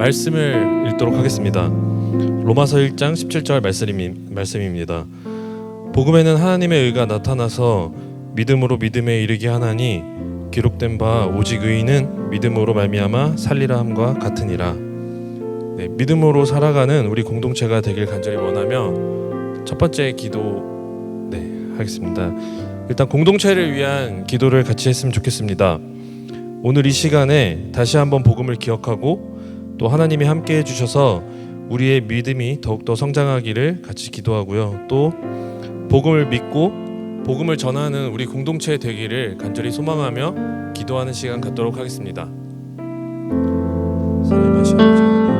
말씀을 읽도록 하겠습니다. 로마서 1장 17절 말씀입니다. 복음에는 하나님의 의가 나타나서 믿음으로 믿음에 이르게 하나니 기록된 바 오직 의인은 믿음으로 말미암아 살리라 함과 같으니라. 믿음으로 살아가는 우리 공동체가 되길 간절히 원하며 첫 번째 기도 하겠습니다. 일단 공동체를 위한 기도를 같이 했으면 좋겠습니다. 오늘 이 시간에 다시 한번 복음을 기억하고 또 하나님이 함께 해주셔서 우리의 믿음이 더욱더 성장하기를 같이 기도하고요. 또 복음을 믿고 복음을 전하는 우리 공동체 되기를 간절히 소망하며 기도하는 시간 갖도록 하겠습니다. 살림하신 아버지 하나님,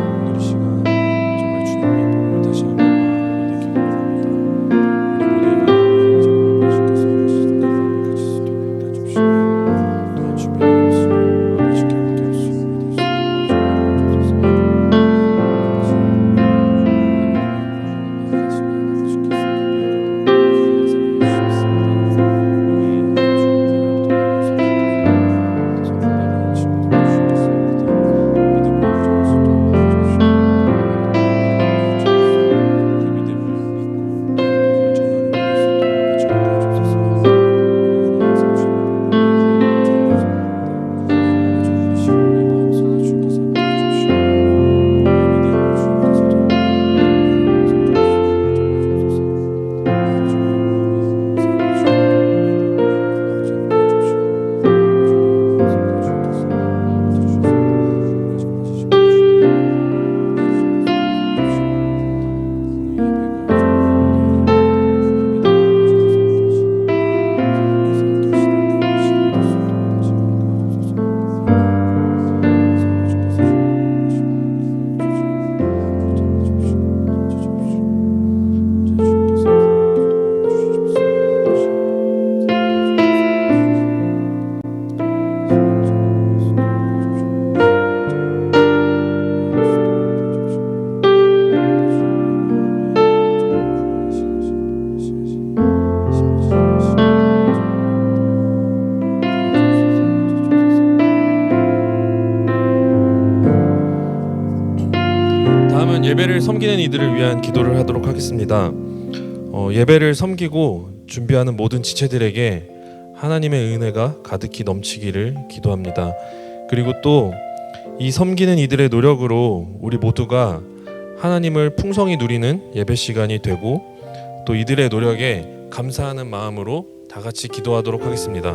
오늘 이 시간 정말 주님의 복음을 다시 한번 마음으로 느끼기 원합니다. 우리 모두의 마음을 정말 아버지께서 하시는 마음을 가질 수 있도록 해주십시오. 또한 주변의 것을 아버지께 함께 할 수 있는 믿을 수 예배를 섬기는 이들을 위한 기도를 하도록 하겠습니다. 예배를 섬기고 준비하는 모든 지체들에게 하나님의 은혜가 가득히 넘치기를 기도합니다. 그리고 또 이 섬기는 이들의 노력으로 우리 모두가 하나님을 풍성히 누리는 예배 시간이 되고 또 이들의 노력에 감사하는 마음으로 다 같이 기도하도록 하겠습니다.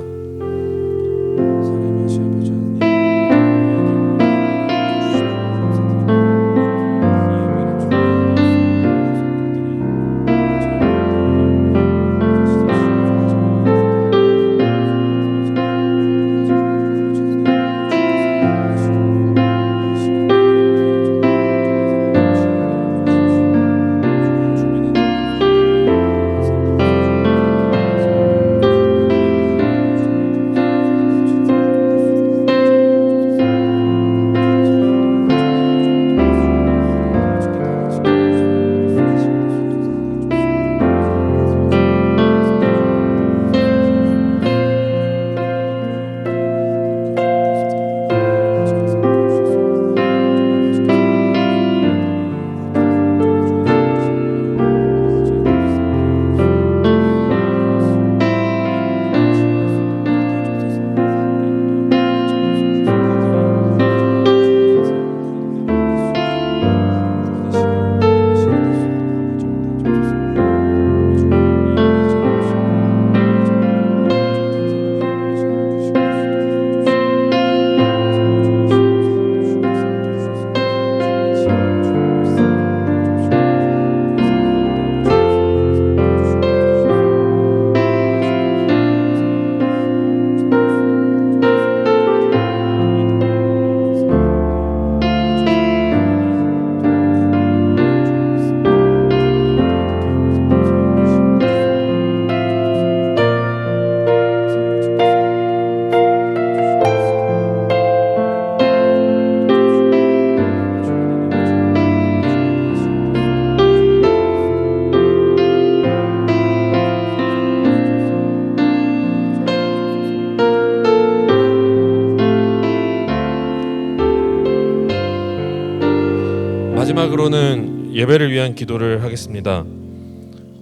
마지막으로는 예배를 위한 기도를 하겠습니다.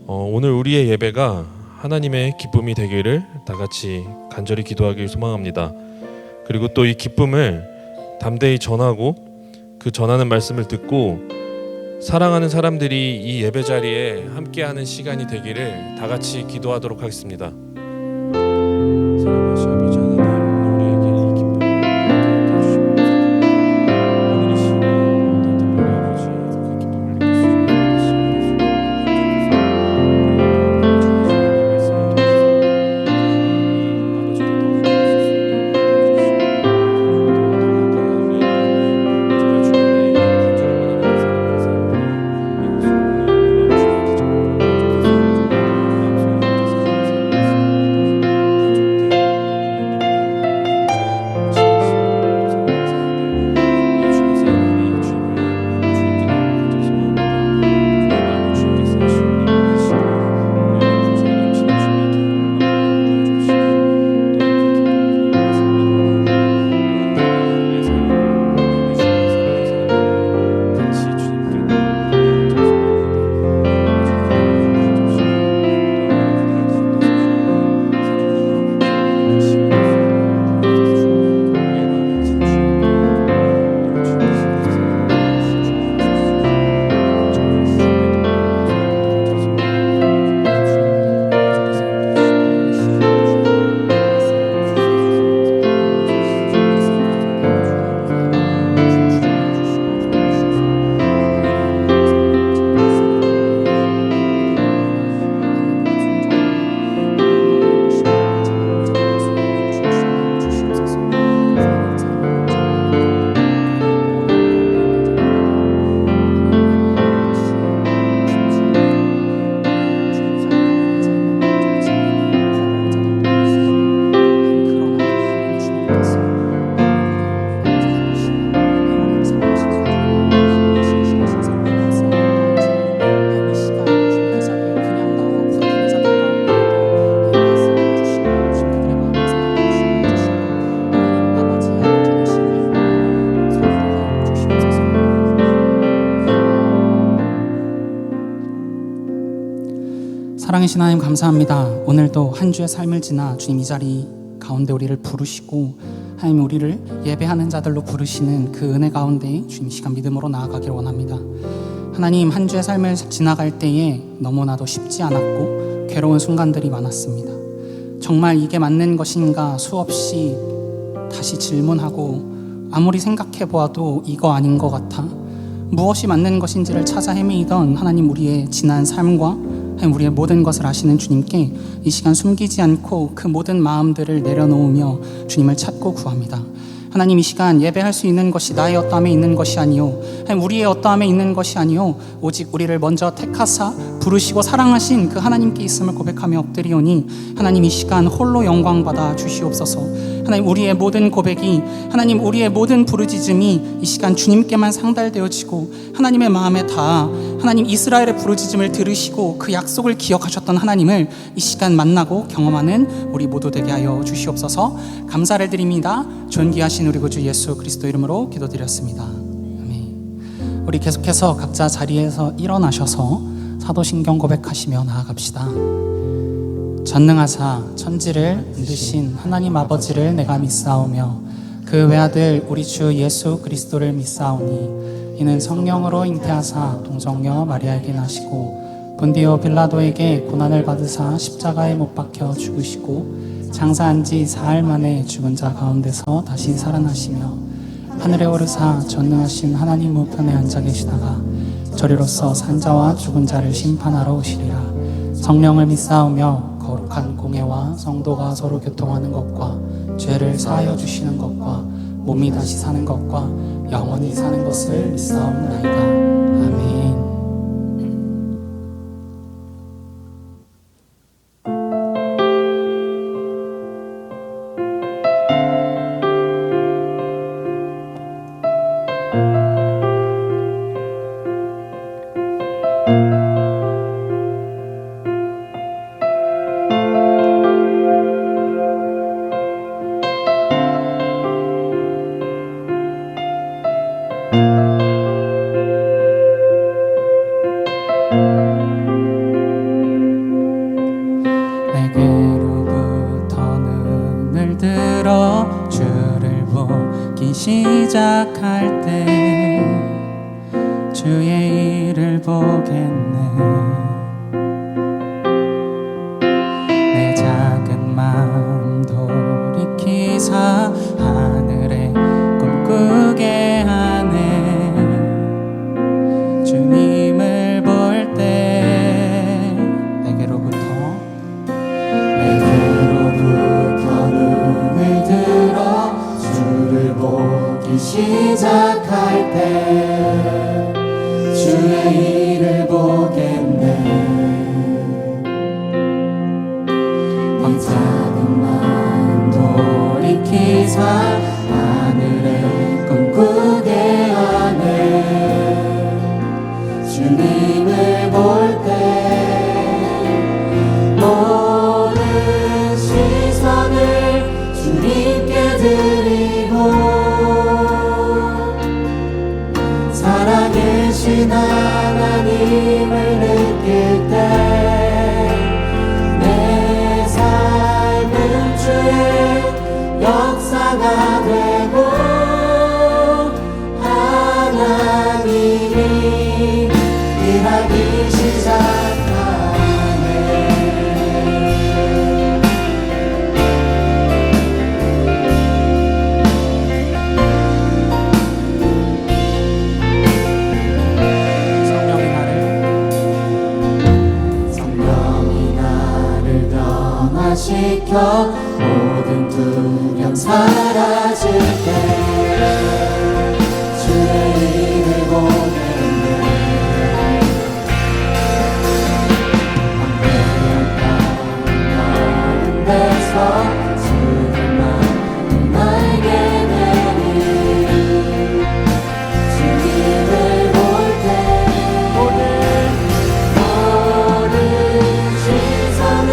오늘 우리의 예배가 하나님의 기쁨이 되기를 다 같이 간절히 기도하길 소망합니다. 그리고 또 이 기쁨을 담대히 전하고 그 전하는 말씀을 듣고 사랑하는 사람들이 이 예배 자리에 함께하는 시간이 되기를 다 같이 기도하도록 하겠습니다. 사랑하신 아버지 하나님, 우리에게 이 기쁨을 오늘 이 시간 특별히 아버지 그 기쁨을 느낄 수 있는 살아계신 하나님 감사합니다. 오늘도 한 주의 삶을 지나 주님 이 자리 가운데 우리를 부르시고 하나님 우리를 예배하는 자들로 부르시는 그 은혜 가운데 주님 시간 믿음으로 나아가길 원합니다. 하나님 한 주의 삶을 지나갈 때에 너무나도 쉽지 않았고 괴로운 순간들이 많았습니다. 정말 이게 맞는 것인가 수없이 다시 질문하고 아무리 생각해 보아도 이거 아닌 것 같아 무엇이 맞는 것인지를 찾아 헤매이던 하나님 우리의 지난 삶과 우리의 모든 것을 아시는 주님께 이 시간 숨기지 않고 그 모든 마음들을 내려놓으며 주님을 찾고 구합니다. 하나님 이 시간 예배할 수 있는 것이 나의 어떠함에 있는 것이 아니요 우리의 어떠함에 있는 것이 아니요 오직 우리를 먼저 택하사 부르시고 사랑하신 그 하나님께 있음을 고백하며 엎드리오니 하나님 이 시간 홀로 영광받아 주시옵소서. 하나님 우리의 모든 고백이 하나님 우리의 모든 부르짖음이 이 시간 주님께만 상달되어지고 하나님의 마음에 닿아 하나님 이스라엘의 부르짖음을 들으시고 그 약속을 기억하셨던 하나님을 이 시간 만나고 경험하는 우리 모두 되게 하여 주시옵소서. 감사를 드립니다. 존귀하신 우리 구주 예수 그리스도 이름으로 기도드렸습니다. 아멘. 우리 계속해서 각자 자리에서 일어나셔서 사도신경 고백하시며 나아갑시다. 전능하사 천지를 만드신 하나님 아버지를 내가 믿사오며 그 외아들 우리 주 예수 그리스도를 믿사오니 이는 성령으로 잉태하사 동정녀 마리아에게 나시고 본디오 빌라도에게 고난을 받으사 십자가에 못 박혀 죽으시고 장사한 지 사흘 만에 죽은 자 가운데서 다시 살아나시며 하늘에 오르사 전능하신 하나님 우편에 앉아 계시다가 저리로서 산자와 죽은 자를 심판하러 오시리라. 성령을 믿사오며 거룩한 공예와 성도가 서로 교통하는 것과 죄를 사하여 주시는 것과 몸이 다시 사는 것과 영원히 사는 것을 믿사옵나이다. 아멘. 내게로부터 눈을 들어 주를 보기 시작할 때 주의 일을 보겠네. 내 작은 마음 돌이키사 하늘에 꿈꾸게 하네. 주님을 볼 때 내게로부터 눈을 들어 주를 보기 시작할 때 주의 일을 보겠네. 이 작은 마음 돌이키사 하늘에 꿈꾸게 하네. 주님을 볼 때 모든 시선을 주님께 드리고 살아계신 하나님을 느낄 때 내 삶은 주의 역사가 되고 하나님이 일하기 시작하네. 성령이 나를 변화시켜 모든 두려움 사라질 때 주의 일을 보겠네. 가운데서 주의 마음 알게 되니 주님을 볼 때 모든 시선을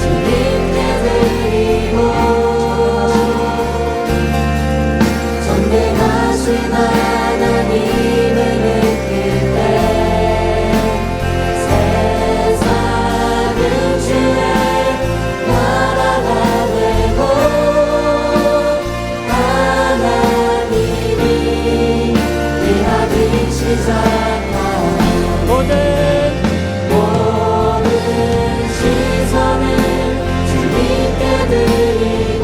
주님께 드리고 전능하신 하나님을 느낄 때 세상은 주의 나라가 되고 하나님이 일하기 시작하네. 모든 시선을 주님께 드리고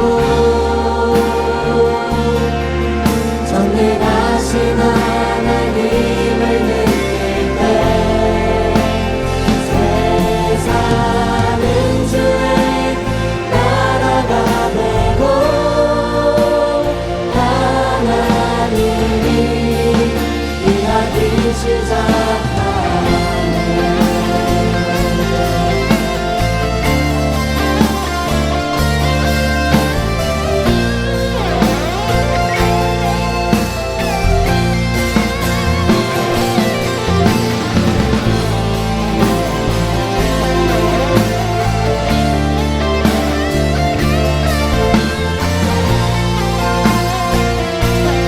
전능하신 하나님을 느낄 때 세상은 주의 나라가 되고 하나님이 일하기 시작하네. 주님의 영광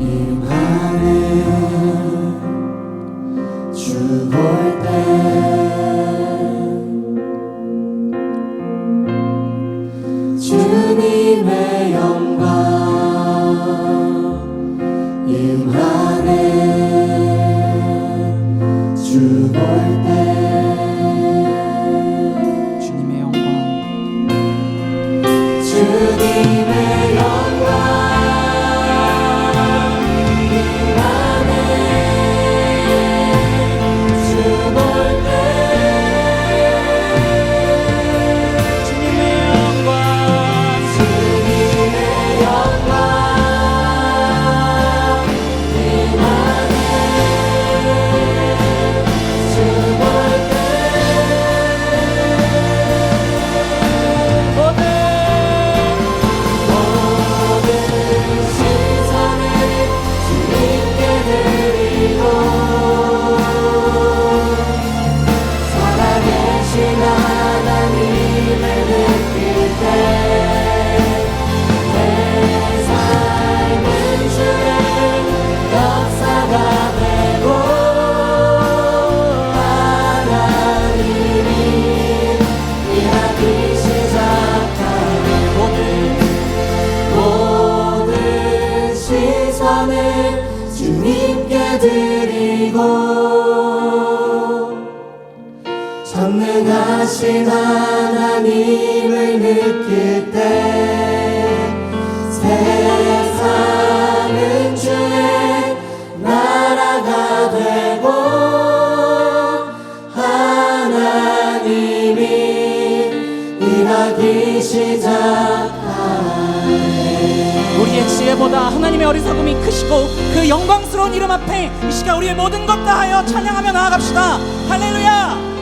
임하네. 주 볼 때 주님의 영광 임하네. 주 볼 때 주님의 영광 주님의 영광 임하네. 주 볼 때 주님의 영광 주님의 영광 임하네. 주 볼 때 하나님을 느낄 때 영광을 주님께 드리고 전능하신 하나님을 느낄 때 세상은 주의 나라가 되고 하나님이 일하기 시작하네. 우리의 지혜보다 하나님의 어리석음이 크시고 그 영광스러운 이름 앞에 이 시간 우리의 모든 것 다하여 찬양하며 나아갑시다. 할렐루야.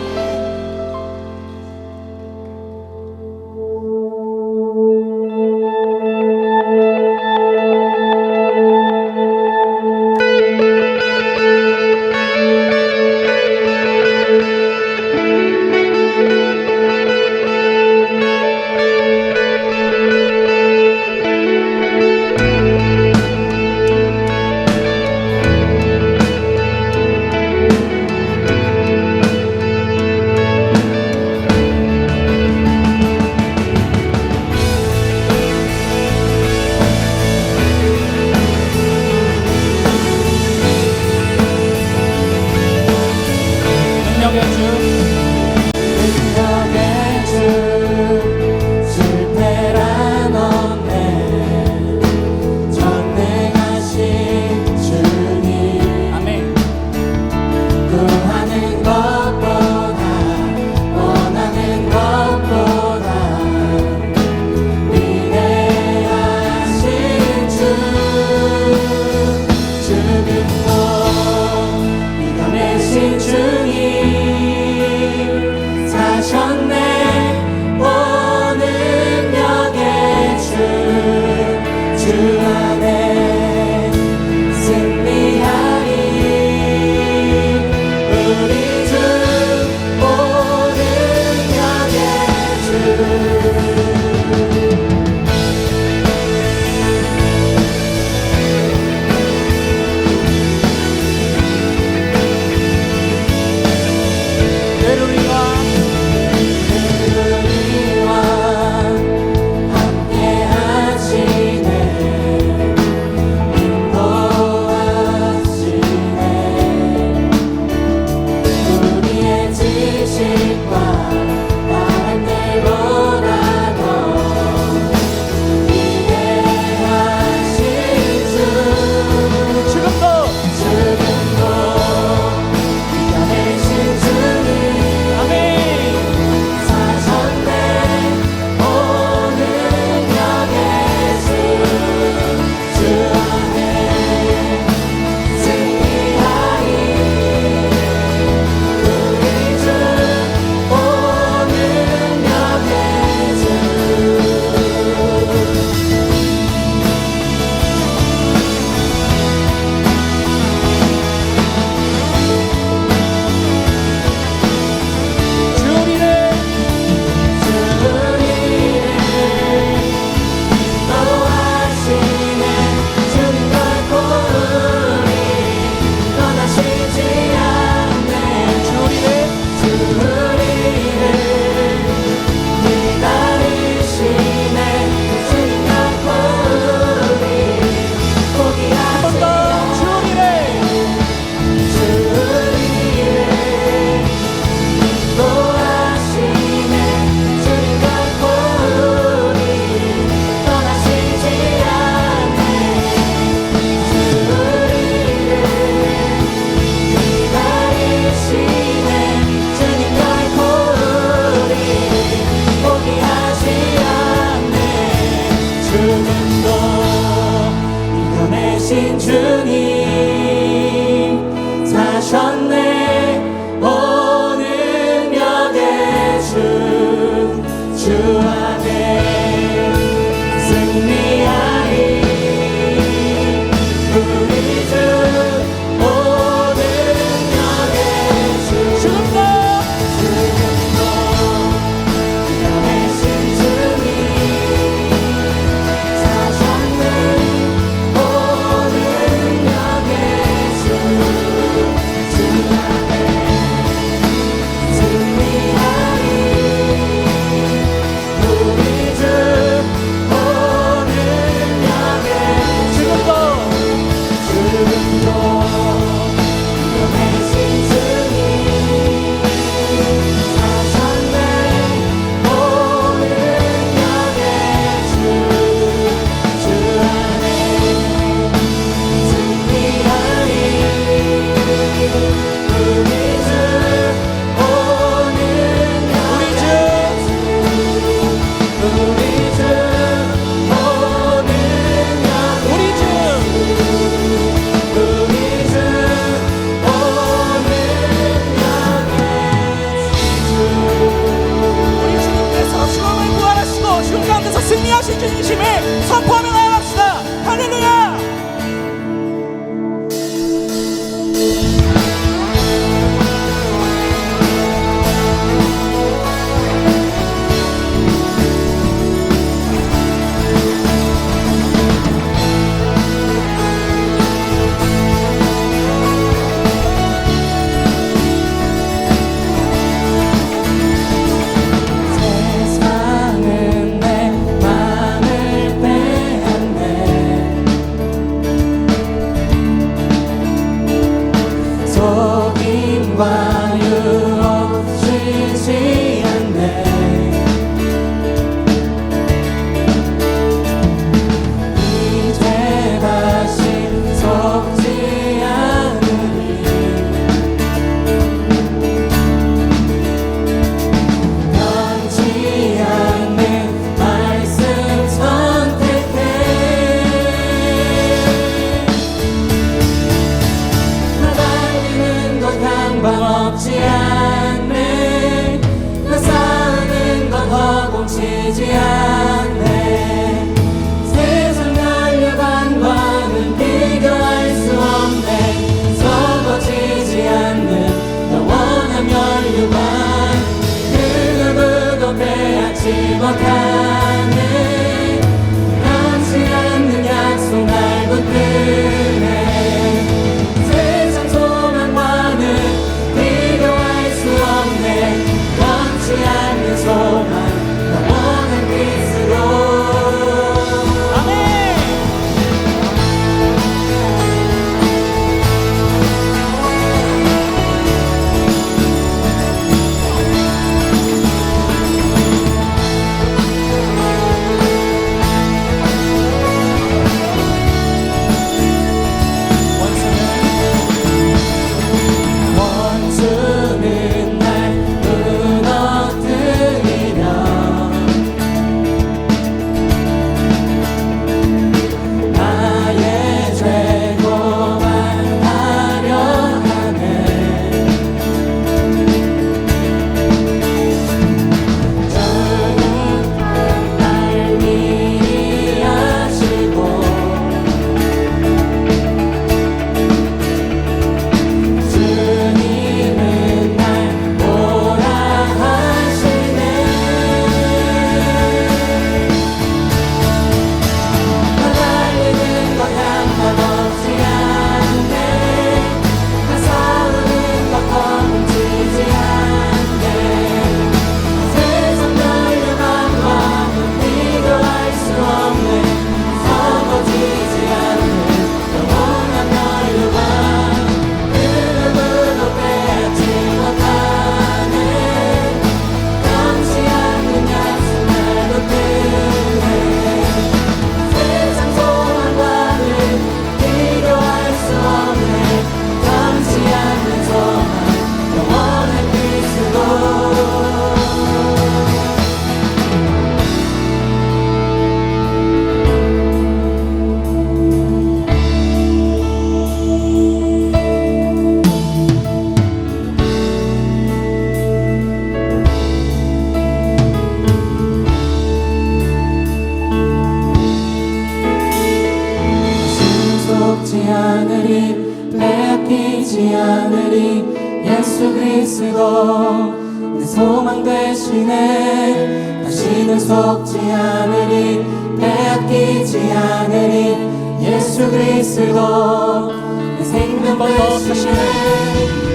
죽지 않으리 빼앗기지 않으리 예수 그리스도 내 소망 되시네 다시는 속지 않으리 빼앗기지 않으리 예수 그리스도 내 생명 되시네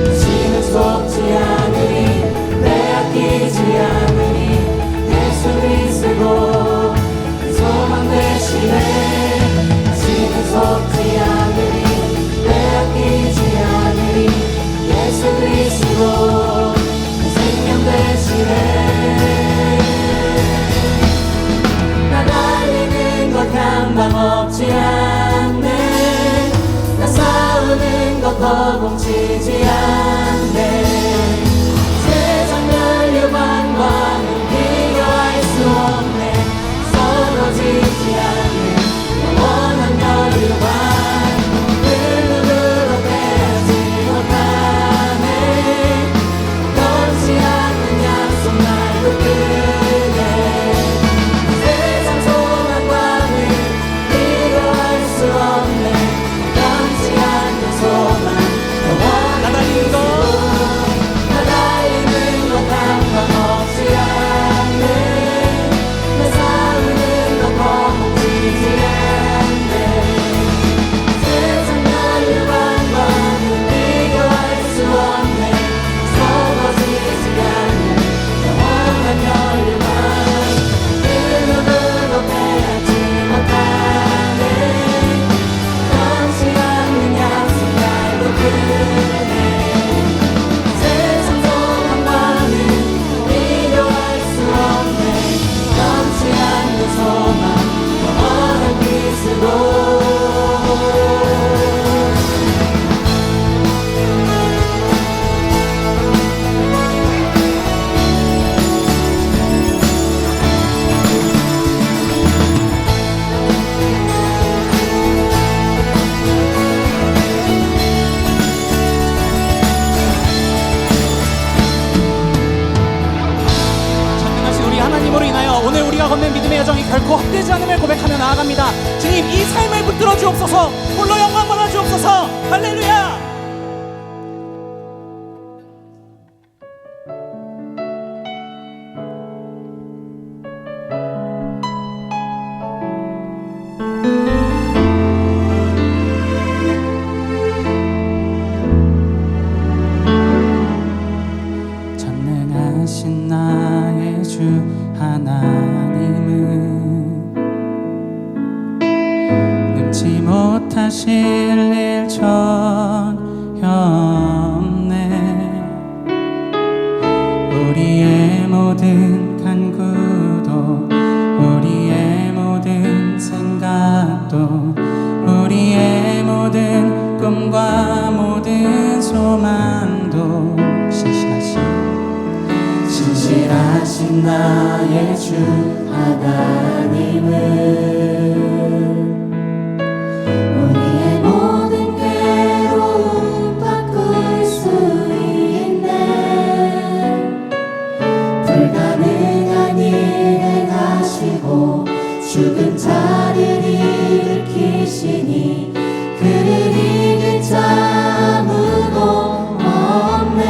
다시는 속지 않으리 빼앗기지 않으리 예수 그리스도 내 소망 되시네 다시는 속지 않으리 빼앗기지 않으리 예수 그리스도 내 생명 되시네 나 달리는 것 한 방 없지 않네 나 싸우는 것 허공치지 않네 세상 멸류관과는 비교할 수 없네 서러지지 않는 영원한 멸류관 그 누구도 빼앗지 못하네 변치 않는 약속 날도 크네 세상 소망과는 비교할 수 없네 변치 않는 소망 나 달리는 것 나 달리는 것 한 방 없지 않네 나 싸우는 것 허공치지 않네 세상 멸류관과는 비교할 수 없네 썩어지지 않는 영원한 멸류관 그 누구도 빼앗지 못하네 변치 않는 약속 날도 크네 세상 소망과는 비교할 수 없네 변치 않는 소망 영원한 그리스도 전능하신 우리 하나님으로 인하여 오늘 우리가 걷는 믿음의 여정이 결코 헛되지 않음을 고백하며 나아갑니다. 주님 이 삶을 붙들어 주옵소서 홀로 영광 받아 주옵소서 할렐루야. 전능하신 나의 주 하나님은 능치 못하실 일 전혀 없네 우리의 모든 간구도 우리의 모든 생각도 우리의 모든 꿈과 모든 소망도 신실하신 나의 주 하나님은 우리의 모든 괴로움 바꿀 수 있네 불가능한 일 행하시고 죽은 자를 일으키시니 그를 이길 자 아무도 없네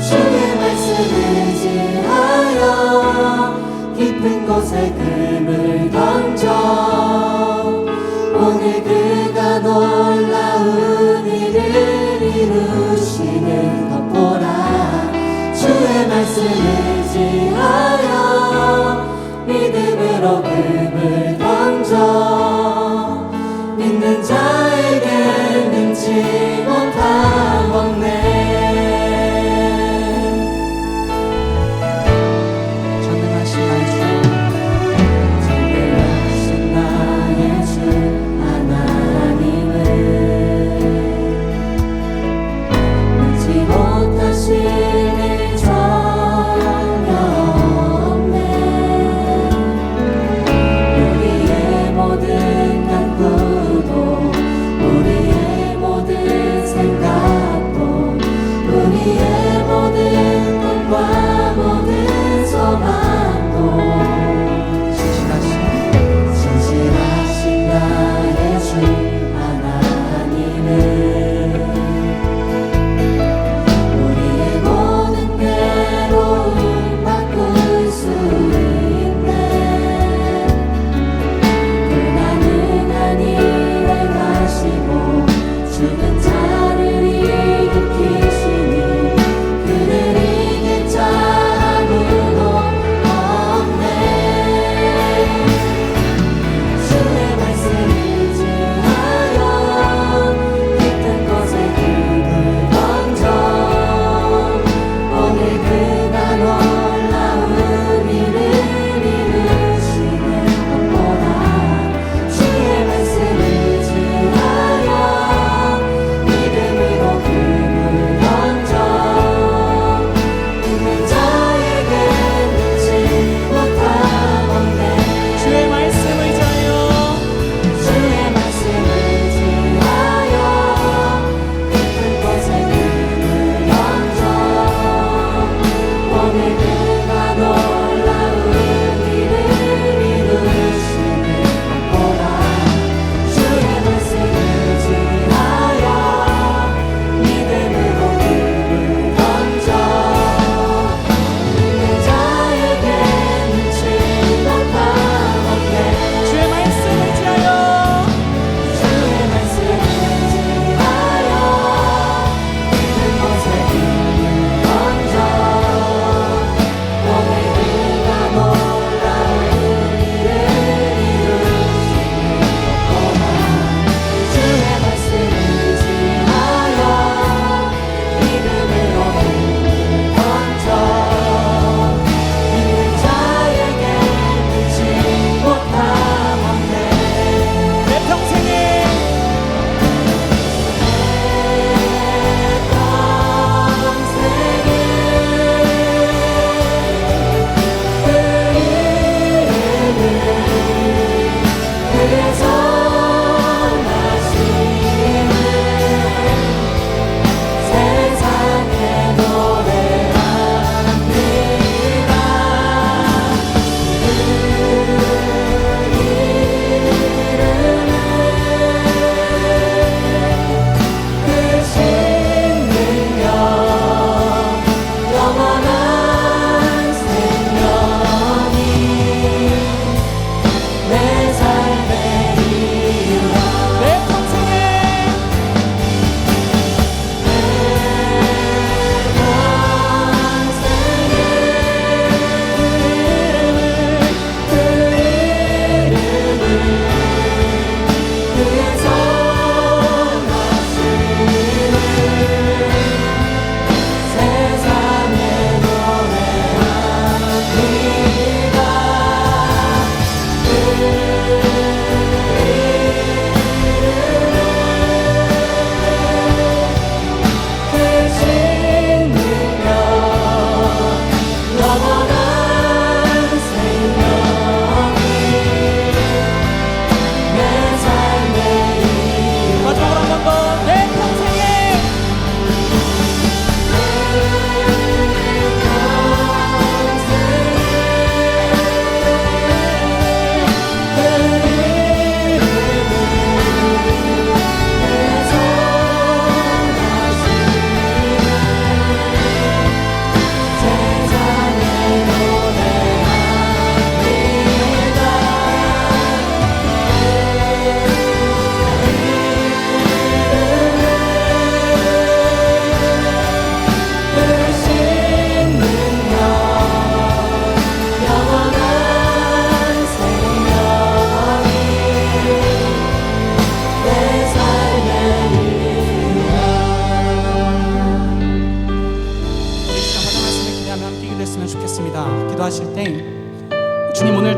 주의 말씀을 지하여 깊은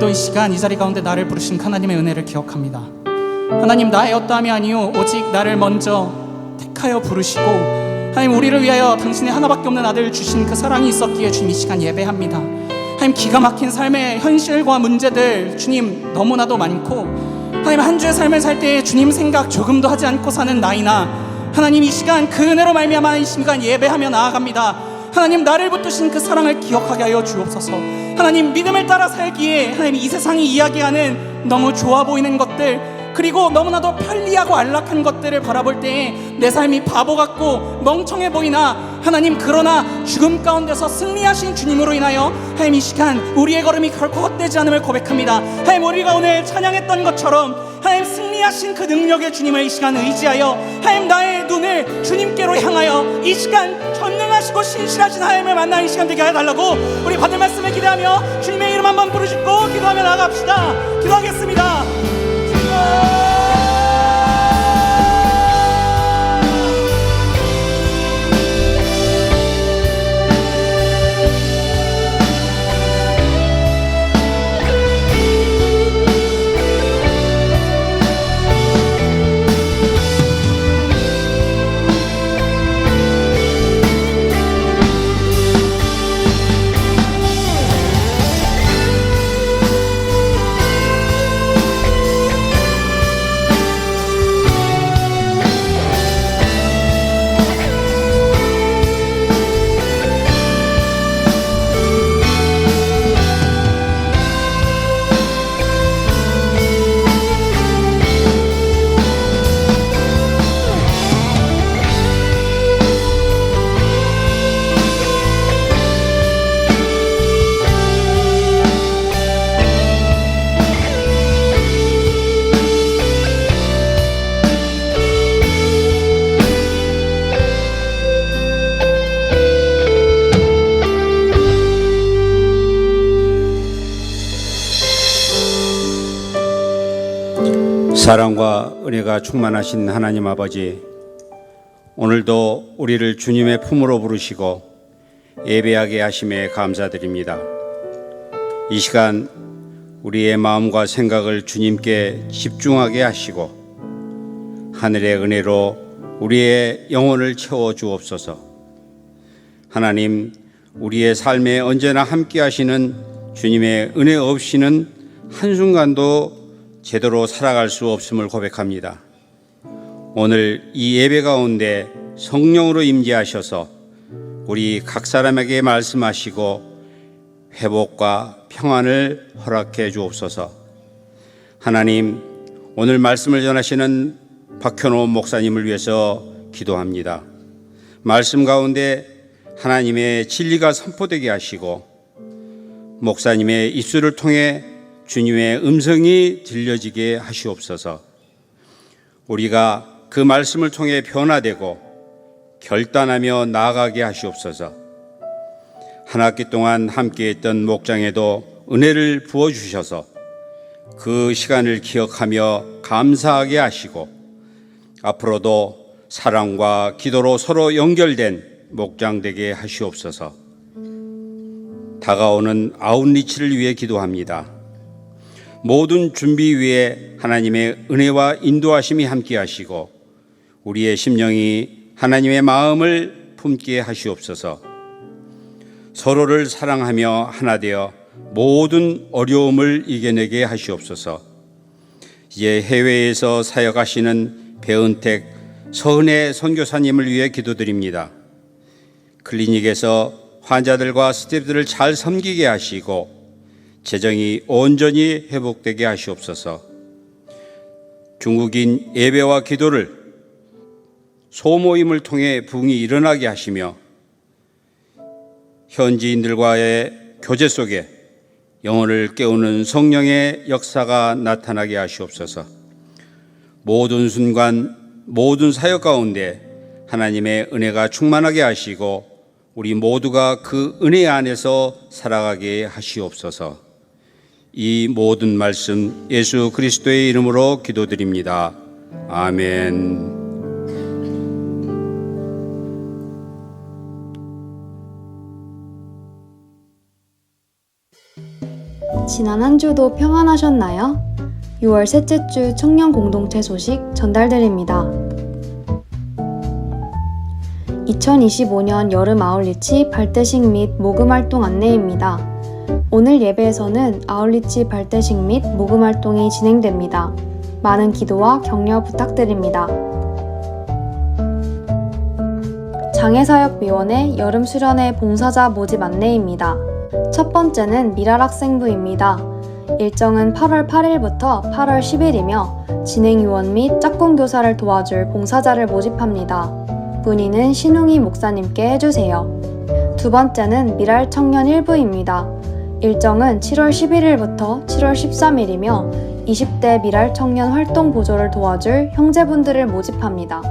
오늘도 이 시간 이 자리 가운데 나를 부르신 하나님의 은혜를 기억합니다. 하나님, 나의 어떠함이 아니요 오직 나를 먼저 택하여 부르시고 하나님 우리를 위하여 당신의 하나밖에 없는 아들을 주신 그 사랑이 있었기에 주님 이 시간 예배합니다. 하나님, 기가 막힌 삶의 현실과 문제들 주님 너무나도 많고 하나님 한 주의 삶을 살 때 주님 생각 조금도 하지 않고 사는 나이나 하나님 이 시간 그 은혜로 말미암아 이 시간 예배하며 나아갑니다. 하나님, 나를 붙드신 그 사랑을 기억하게 하여 주옵소서. 하나님, 믿음을 따라 살기에 하나님 이 세상이 이야기하는 너무 좋아 보이는 것들 그리고 너무나도 편리하고 안락한 것들을 바라볼 때에 내 삶이 바보 같고 멍청해 보이나 하나님, 그러나 죽음 가운데서 승리하신 주님으로 인하여 하나님 이 시간 우리의 걸음이 결코 헛되지 않음을 고백합니다. 하나님, 우리가 오늘 찬양했던 것처럼 하나님 승리하신 그 능력의 주님을 이 시간 의지하여 하나님 나의 눈을 주님께로 향하여 이 시간 전능하시고 신실하신 하나님을 만나 이 시간 되게 해달라고 우리 받을 말씀을 기대하며 주님의 이름 한번 부르짖고 기도하며 나갑시다. 기도하겠습니다. 사랑과 은혜가 충만하신 하나님 아버지, 오늘도 우리를 주님의 품으로 부르시고 예배하게 하심에 감사드립니다. 이 시간 우리의 마음과 생각을 주님께 집중하게 하시고 하늘의 은혜로 우리의 영혼을 채워 주옵소서. 하나님, 우리의 삶에 언제나 함께 하시는 주님의 은혜 없이는 한순간도 제대로 살아갈 수 없음을 고백합니다. 오늘 이 예배 가운데 성령으로 임재하셔서 우리 각 사람에게 말씀하시고 회복과 평안을 허락해 주옵소서. 하나님, 오늘 말씀을 전하시는 박현호 목사님을 위해서 기도합니다. 말씀 가운데 하나님의 진리가 선포되게 하시고 목사님의 입술을 통해 주님의 음성이 들려지게 하시옵소서. 우리가 그 말씀을 통해 변화되고 결단하며 나아가게 하시옵소서. 한 학기 동안 함께했던 목장에도 은혜를 부어주셔서 그 시간을 기억하며 감사하게 하시고 앞으로도 사랑과 기도로 서로 연결된 목장 되게 하시옵소서. 다가오는 아웃리치를 위해 기도합니다. 모든 준비 위에 하나님의 은혜와 인도하심이 함께 하시고 우리의 심령이 하나님의 마음을 품게 하시옵소서. 서로를 사랑하며 하나 되어 모든 어려움을 이겨내게 하시옵소서. 이제 해외에서 사역하시는 배은택 서은혜 선교사님을 위해 기도드립니다. 클리닉에서 환자들과 스태프들을 잘 섬기게 하시고 재정이 온전히 회복되게 하시옵소서. 중국인 예배와 기도를 소모임을 통해 부흥이 일어나게 하시며 현지인들과의 교제 속에 영혼을 깨우는 성령의 역사가 나타나게 하시옵소서. 모든 순간 모든 사역 가운데 하나님의 은혜가 충만하게 하시고 우리 모두가 그 은혜 안에서 살아가게 하시옵소서. 이 모든 말씀 예수 그리스도의 이름으로 기도드립니다. 아멘. 지난 한 주도 평안하셨나요? 6월 셋째 주 청년 공동체 소식 전달드립니다. 2025년 여름 아울리치 발대식 및 모금 활동 안내입니다. 오늘 예배에서는 아울리치 발대식 및 모금 활동이 진행됩니다. 많은 기도와 격려 부탁드립니다. 장애사역위원회 여름 수련회 봉사자 모집 안내입니다. 첫 번째는 미랄 학생부입니다. 일정은 8월 8일부터 8월 10일이며 진행위원 및 짝꿍교사를 도와줄 봉사자를 모집합니다. 문의는 신웅이 목사님께 해주세요. 두 번째는 미랄 청년 1부입니다. 일정은 7월 11일부터 7월 13일이며 20대 미랄 청년 활동 보조를 도와줄 형제분들을 모집합니다.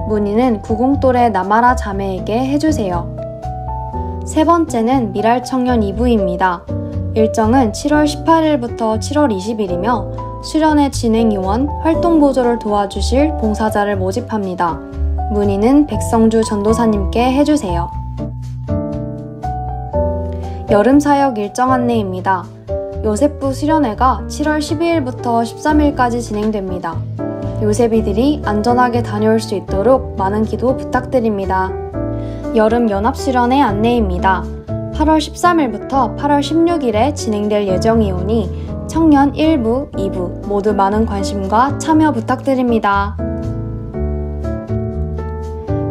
문의는 90또래 남아라 자매에게 해주세요. 세 번째는 미랄 청년 2부입니다. 일정은 7월 18일부터 7월 20일이며 수련회 진행위원 활동 보조를 도와주실 봉사자를 모집합니다. 문의는 백성주 전도사님께 해주세요. 여름 사역 일정 안내입니다. 요셉부 수련회가 7월 12일부터 13일까지 진행됩니다. 요셉이들이 안전하게 다녀올 수 있도록 많은 기도 부탁드립니다. 여름 연합 수련회 안내입니다. 8월 13일부터 8월 16일에 진행될 예정이오니 청년 1부, 2부 모두 많은 관심과 참여 부탁드립니다.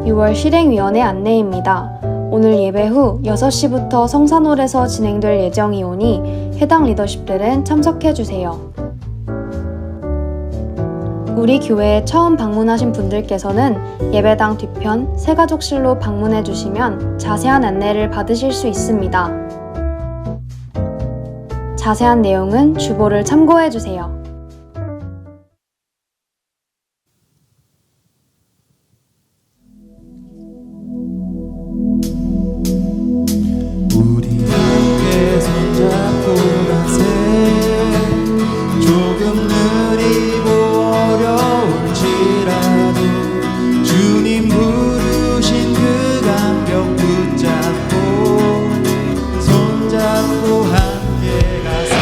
6월 실행위원회 안내입니다. 오늘 예배 후 6시부터 성산홀에서 진행될 예정이오니 해당 리더십들은 참석해주세요. 우리 교회에 처음 방문하신 분들께서는 예배당 뒤편 새가족실로 방문해 주시면 자세한 안내를 받으실 수 있습니다. 자세한 내용은 주보를 참고해 주세요. 우리 함께 손잡고 가세. 조금 느리고 어려울지라도 주님 부르신 그 감격 붙잡고 손잡고 함께 가세.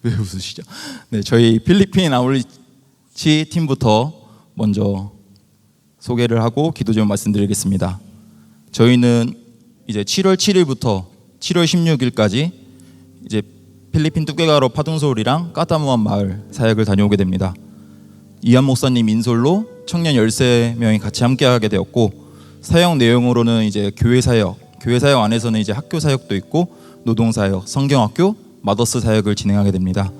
왜 웃으시죠? 네, 저희 필리핀 아울리치 팀부터 먼저 소개를 하고 기도 좀 말씀드리겠습니다. 저희는 이제 7월 7일부터 7월 16일까지 이제 필리핀 뚜게가로 파동서울이랑 까타무안 마을 사역을 다녀오게 됩니다. 이한 목사님 인솔로 청년 13명이 같이 함께하게 되었고, 사역 내용으로는 이제 교회 사역 안에서는 이제 학교 사역도 있고 노동 사역, 성경학교, 마더스 사역을 진행하게 됩니다.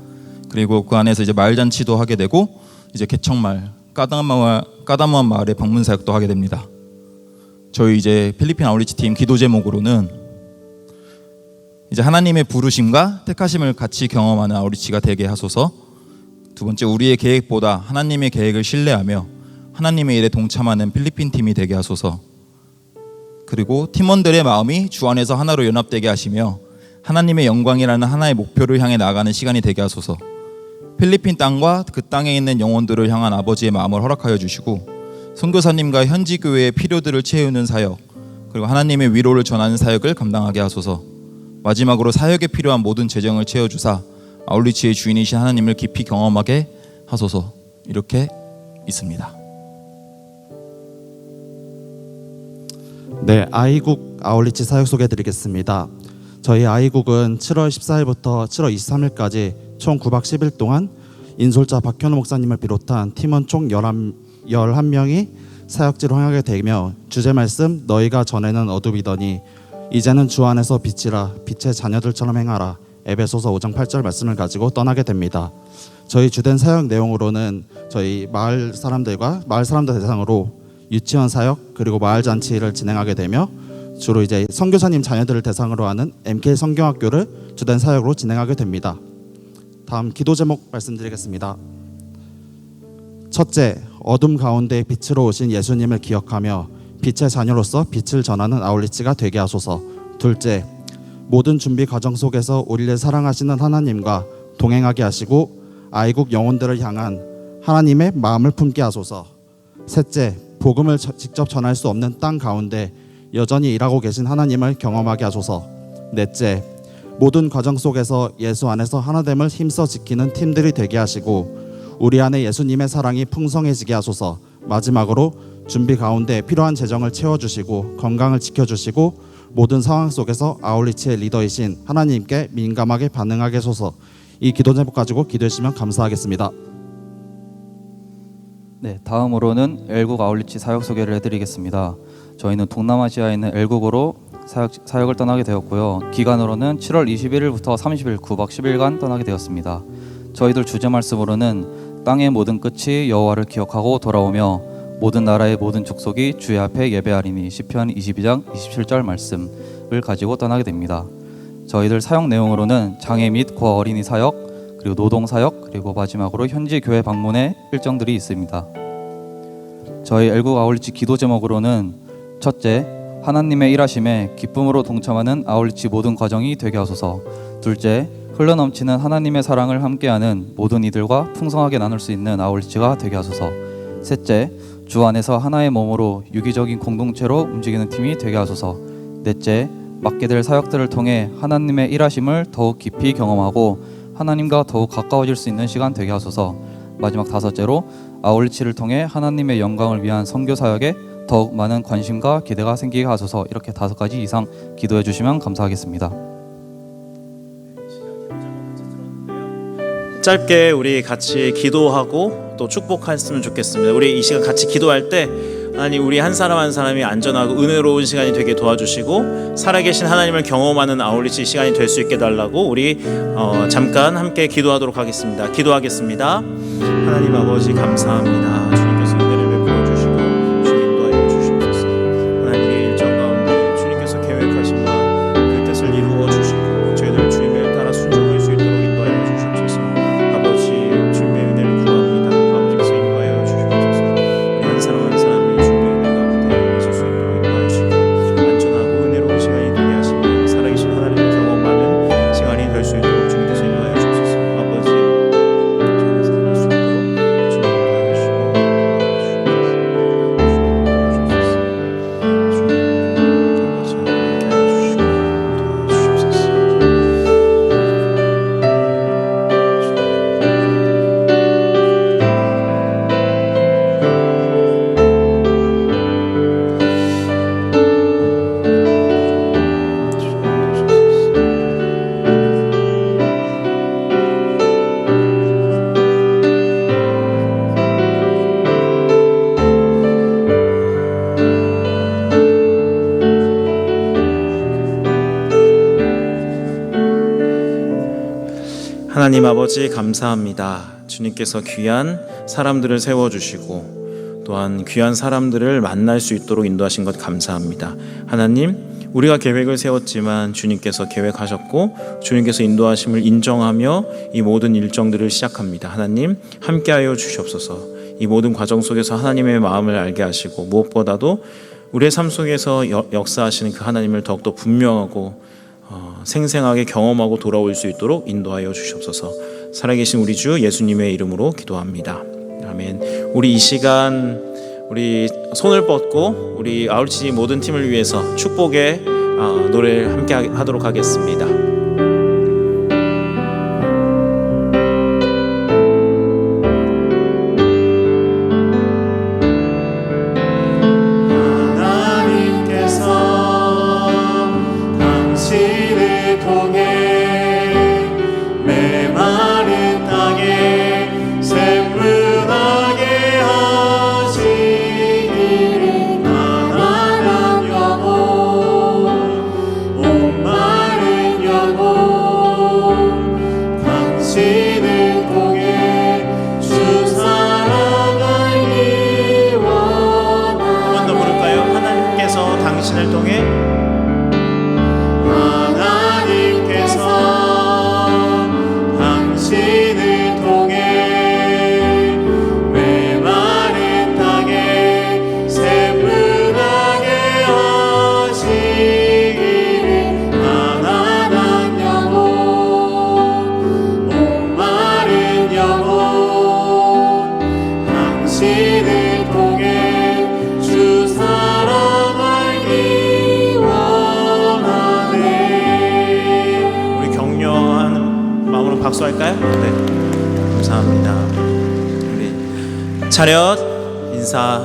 그리고 그 안에서 이제 마을 잔치도 하게 되고 이제 개척마을, 까다무안 마을의 방문 사역도 하게 됩니다. 저희 이제 필리핀 아울리치 팀 기도 제목으로는 이제 하나님의 부르심과 택하심을 같이 경험하는 아울리치가 되게 하소서. 두 번째, 우리의 계획보다 하나님의 계획을 신뢰하며 하나님의 일에 동참하는 필리핀 팀이 되게 하소서. 그리고 팀원들의 마음이 주 안에서 하나로 연합되게 하시며 하나님의 영광이라는 하나의 목표를 향해 나아가는 시간이 되게 하소서. 필리핀 땅과 그 땅에 있는 영혼들을 향한 아버지의 마음을 허락하여 주시고, 선교사님과 현지 교회의 필요들을 채우는 사역, 그리고 하나님의 위로를 전하는 사역을 감당하게 하소서. 마지막으로 사역에 필요한 모든 재정을 채워주사 아울리치의 주인이신 하나님을 깊이 경험하게 하소서. 이렇게 있습니다. 네, 아이국 아울리치 사역 소개해드리겠습니다. 저희 아이국은 7월 14일부터 7월 23일까지 총 9박 10일 동안 인솔자 박현우 목사님을 비롯한 팀원 총 11명이 사역지로 향하게 되며, 주제 말씀 너희가 전에는 어둠이더니 이제는 주 안에서 빛이라, 빛의 자녀들처럼 행하라, 에베소서 5장 8절 말씀을 가지고 떠나게 됩니다. 저희 주된 사역 내용으로는 저희 마을 사람들 대상으로 유치원 사역 그리고 마을 잔치를 진행하게 되며, 주로 이제 선교사님 자녀들을 대상으로 하는 MK 성경학교를 주된 사역으로 진행하게 됩니다. 다음 기도 제목 말씀드리겠습니다. 첫째, 어둠 가운데 빛으로 오신 예수님을 기억하며 빛의 자녀로서 빛을 전하는 아울리치가 되게 하소서. 둘째, 모든 준비 과정 속에서 우리를 사랑하시는 하나님과 동행하게 하시고 아이국 영혼들을 향한 하나님의 마음을 품게 하소서. 셋째, 복음을 직접 전할 수 없는 땅 가운데 여전히 일하고 계신 하나님을 경험하게 하소서. 넷째, 모든 과정 속에서 예수 안에서 하나됨을 힘써 지키는 팀들이 되게 하시고 우리 안에 예수님의 사랑이 풍성해지게 하소서. 마지막으로 준비 가운데 필요한 재정을 채워주시고 건강을 지켜주시고 모든 상황 속에서 아울리치의 리더이신 하나님께 민감하게 반응하게 하소서. 이 기도 제목 가지고 기도해 주시면 감사하겠습니다. 네, 다음으로는 L국 아울리치 사역 소개를 해드리겠습니다. 저희는 동남아시아에 있는 L국으로 사역을 떠나게 되었고요. 기간으로는 7월 21일부터 30일 9박 10일간 떠나게 되었습니다. 저희들 주제 말씀으로는 땅의 모든 끝이 여호와를 기억하고 돌아오며 모든 나라의 모든 족속이 주의 앞에 예배하리니 시편 22장 27절 말씀을 가지고 떠나게 됩니다. 저희들 사역 내용으로는 장애 및 고아 어린이 사역, 그리고 노동 사역, 그리고 마지막으로 현지 교회 방문의 일정들이 있습니다. 저희 L국 아울리치 기도 제목으로는 첫째, 하나님의 일하심에 기쁨으로 동참하는 아울리치 모든 과정이 되게 하소서. 둘째, 흘러넘치는 하나님의 사랑을 함께하는 모든 이들과 풍성하게 나눌 수 있는 아울리치가 되게 하소서. 셋째, 주 안에서 하나의 몸으로 유기적인 공동체로 움직이는 팀이 되게 하소서. 넷째, 맡게 될 사역들을 통해 하나님의 일하심을 더욱 깊이 경험하고 하나님과 더욱 가까워질 수 있는 시간 되게 하소서. 마지막 다섯째로 아울리치를 통해 하나님의 영광을 위한 선교 사역에 더욱 많은 관심과 기대가 생기게 하소서. 이렇게 5가지 이상 기도해 주시면 감사하겠습니다. 짧게 우리 같이 기도하고 또 축복했으면 좋겠습니다. 우리 이 시간 같이 기도할 때 하나님, 우리 한 사람 한 사람이 안전하고 은혜로운 시간이 되게 도와주시고 살아계신 하나님을 경험하는 아울리치 시간이 될 수 있게 달라고 우리 잠깐 함께 기도하도록 하겠습니다. 기도하겠습니다. 하나님 아버지 감사합니다. 주님께서 은혜를 베풀어 주시고 주님 인도하여 주시옵소서. 하나님의 일정 가운데 주님께서 계획하신 바 그 뜻을 이루어 주시고 저희들 주님을 따라 순종할 수 있도록 인도하여 주시옵소서. 아버지 주님의 은혜를 구합니다. 아버지께서 인도하여 주시옵소서. 우리 한 사람 한 사람을 주님의 은혜 가운데 있을 수 있도록 인도하여 주시고 안전하고 은혜로운 시간이 되게 하시며 살아계신 하나님을 경험하는 시간이 될 수 있도록 주님께서 인도하여 주옵소서. 아버지 저희가 살아갈 수 있도록 주님 인도하여 주시고 하나님 아버지 감사합니다. 주님께서 귀한 사람들을 세워주시고 또한 귀한 사람들을 만날 수 있도록 인도하신 것 감사합니다. 하나님, 우리가 계획을 세웠지만 주님께서 계획하셨고 주님께서 인도하심을 인정하며 이 모든 일정들을 시작합니다. 하나님, 함께하여 주시옵소서. 이 모든 과정 속에서 하나님의 마음을 알게 하시고 무엇보다도 우리의 삶 속에서 역사하시는 그 하나님을 더욱더 분명하고 생생하게 경험하고 돌아올 수 있도록 인도하여 주시옵소서. 살아계신 우리 주 예수님의 이름으로 기도합니다. 아멘. 우리 이 시간 우리 손을 뻗고 우리 아울치 모든 팀을 위해서 축복의 노래를 함께 하도록 하겠습니다. 당신을 통해 메마른 땅에 샘물나게 하시기를 가난한 영혼 목마른 영혼 당신을 통해 주 사랑 알기 원하네. 우리 격려하는 마음으로 박수할까요? 네, 감사합니다. 우리 차렷 인사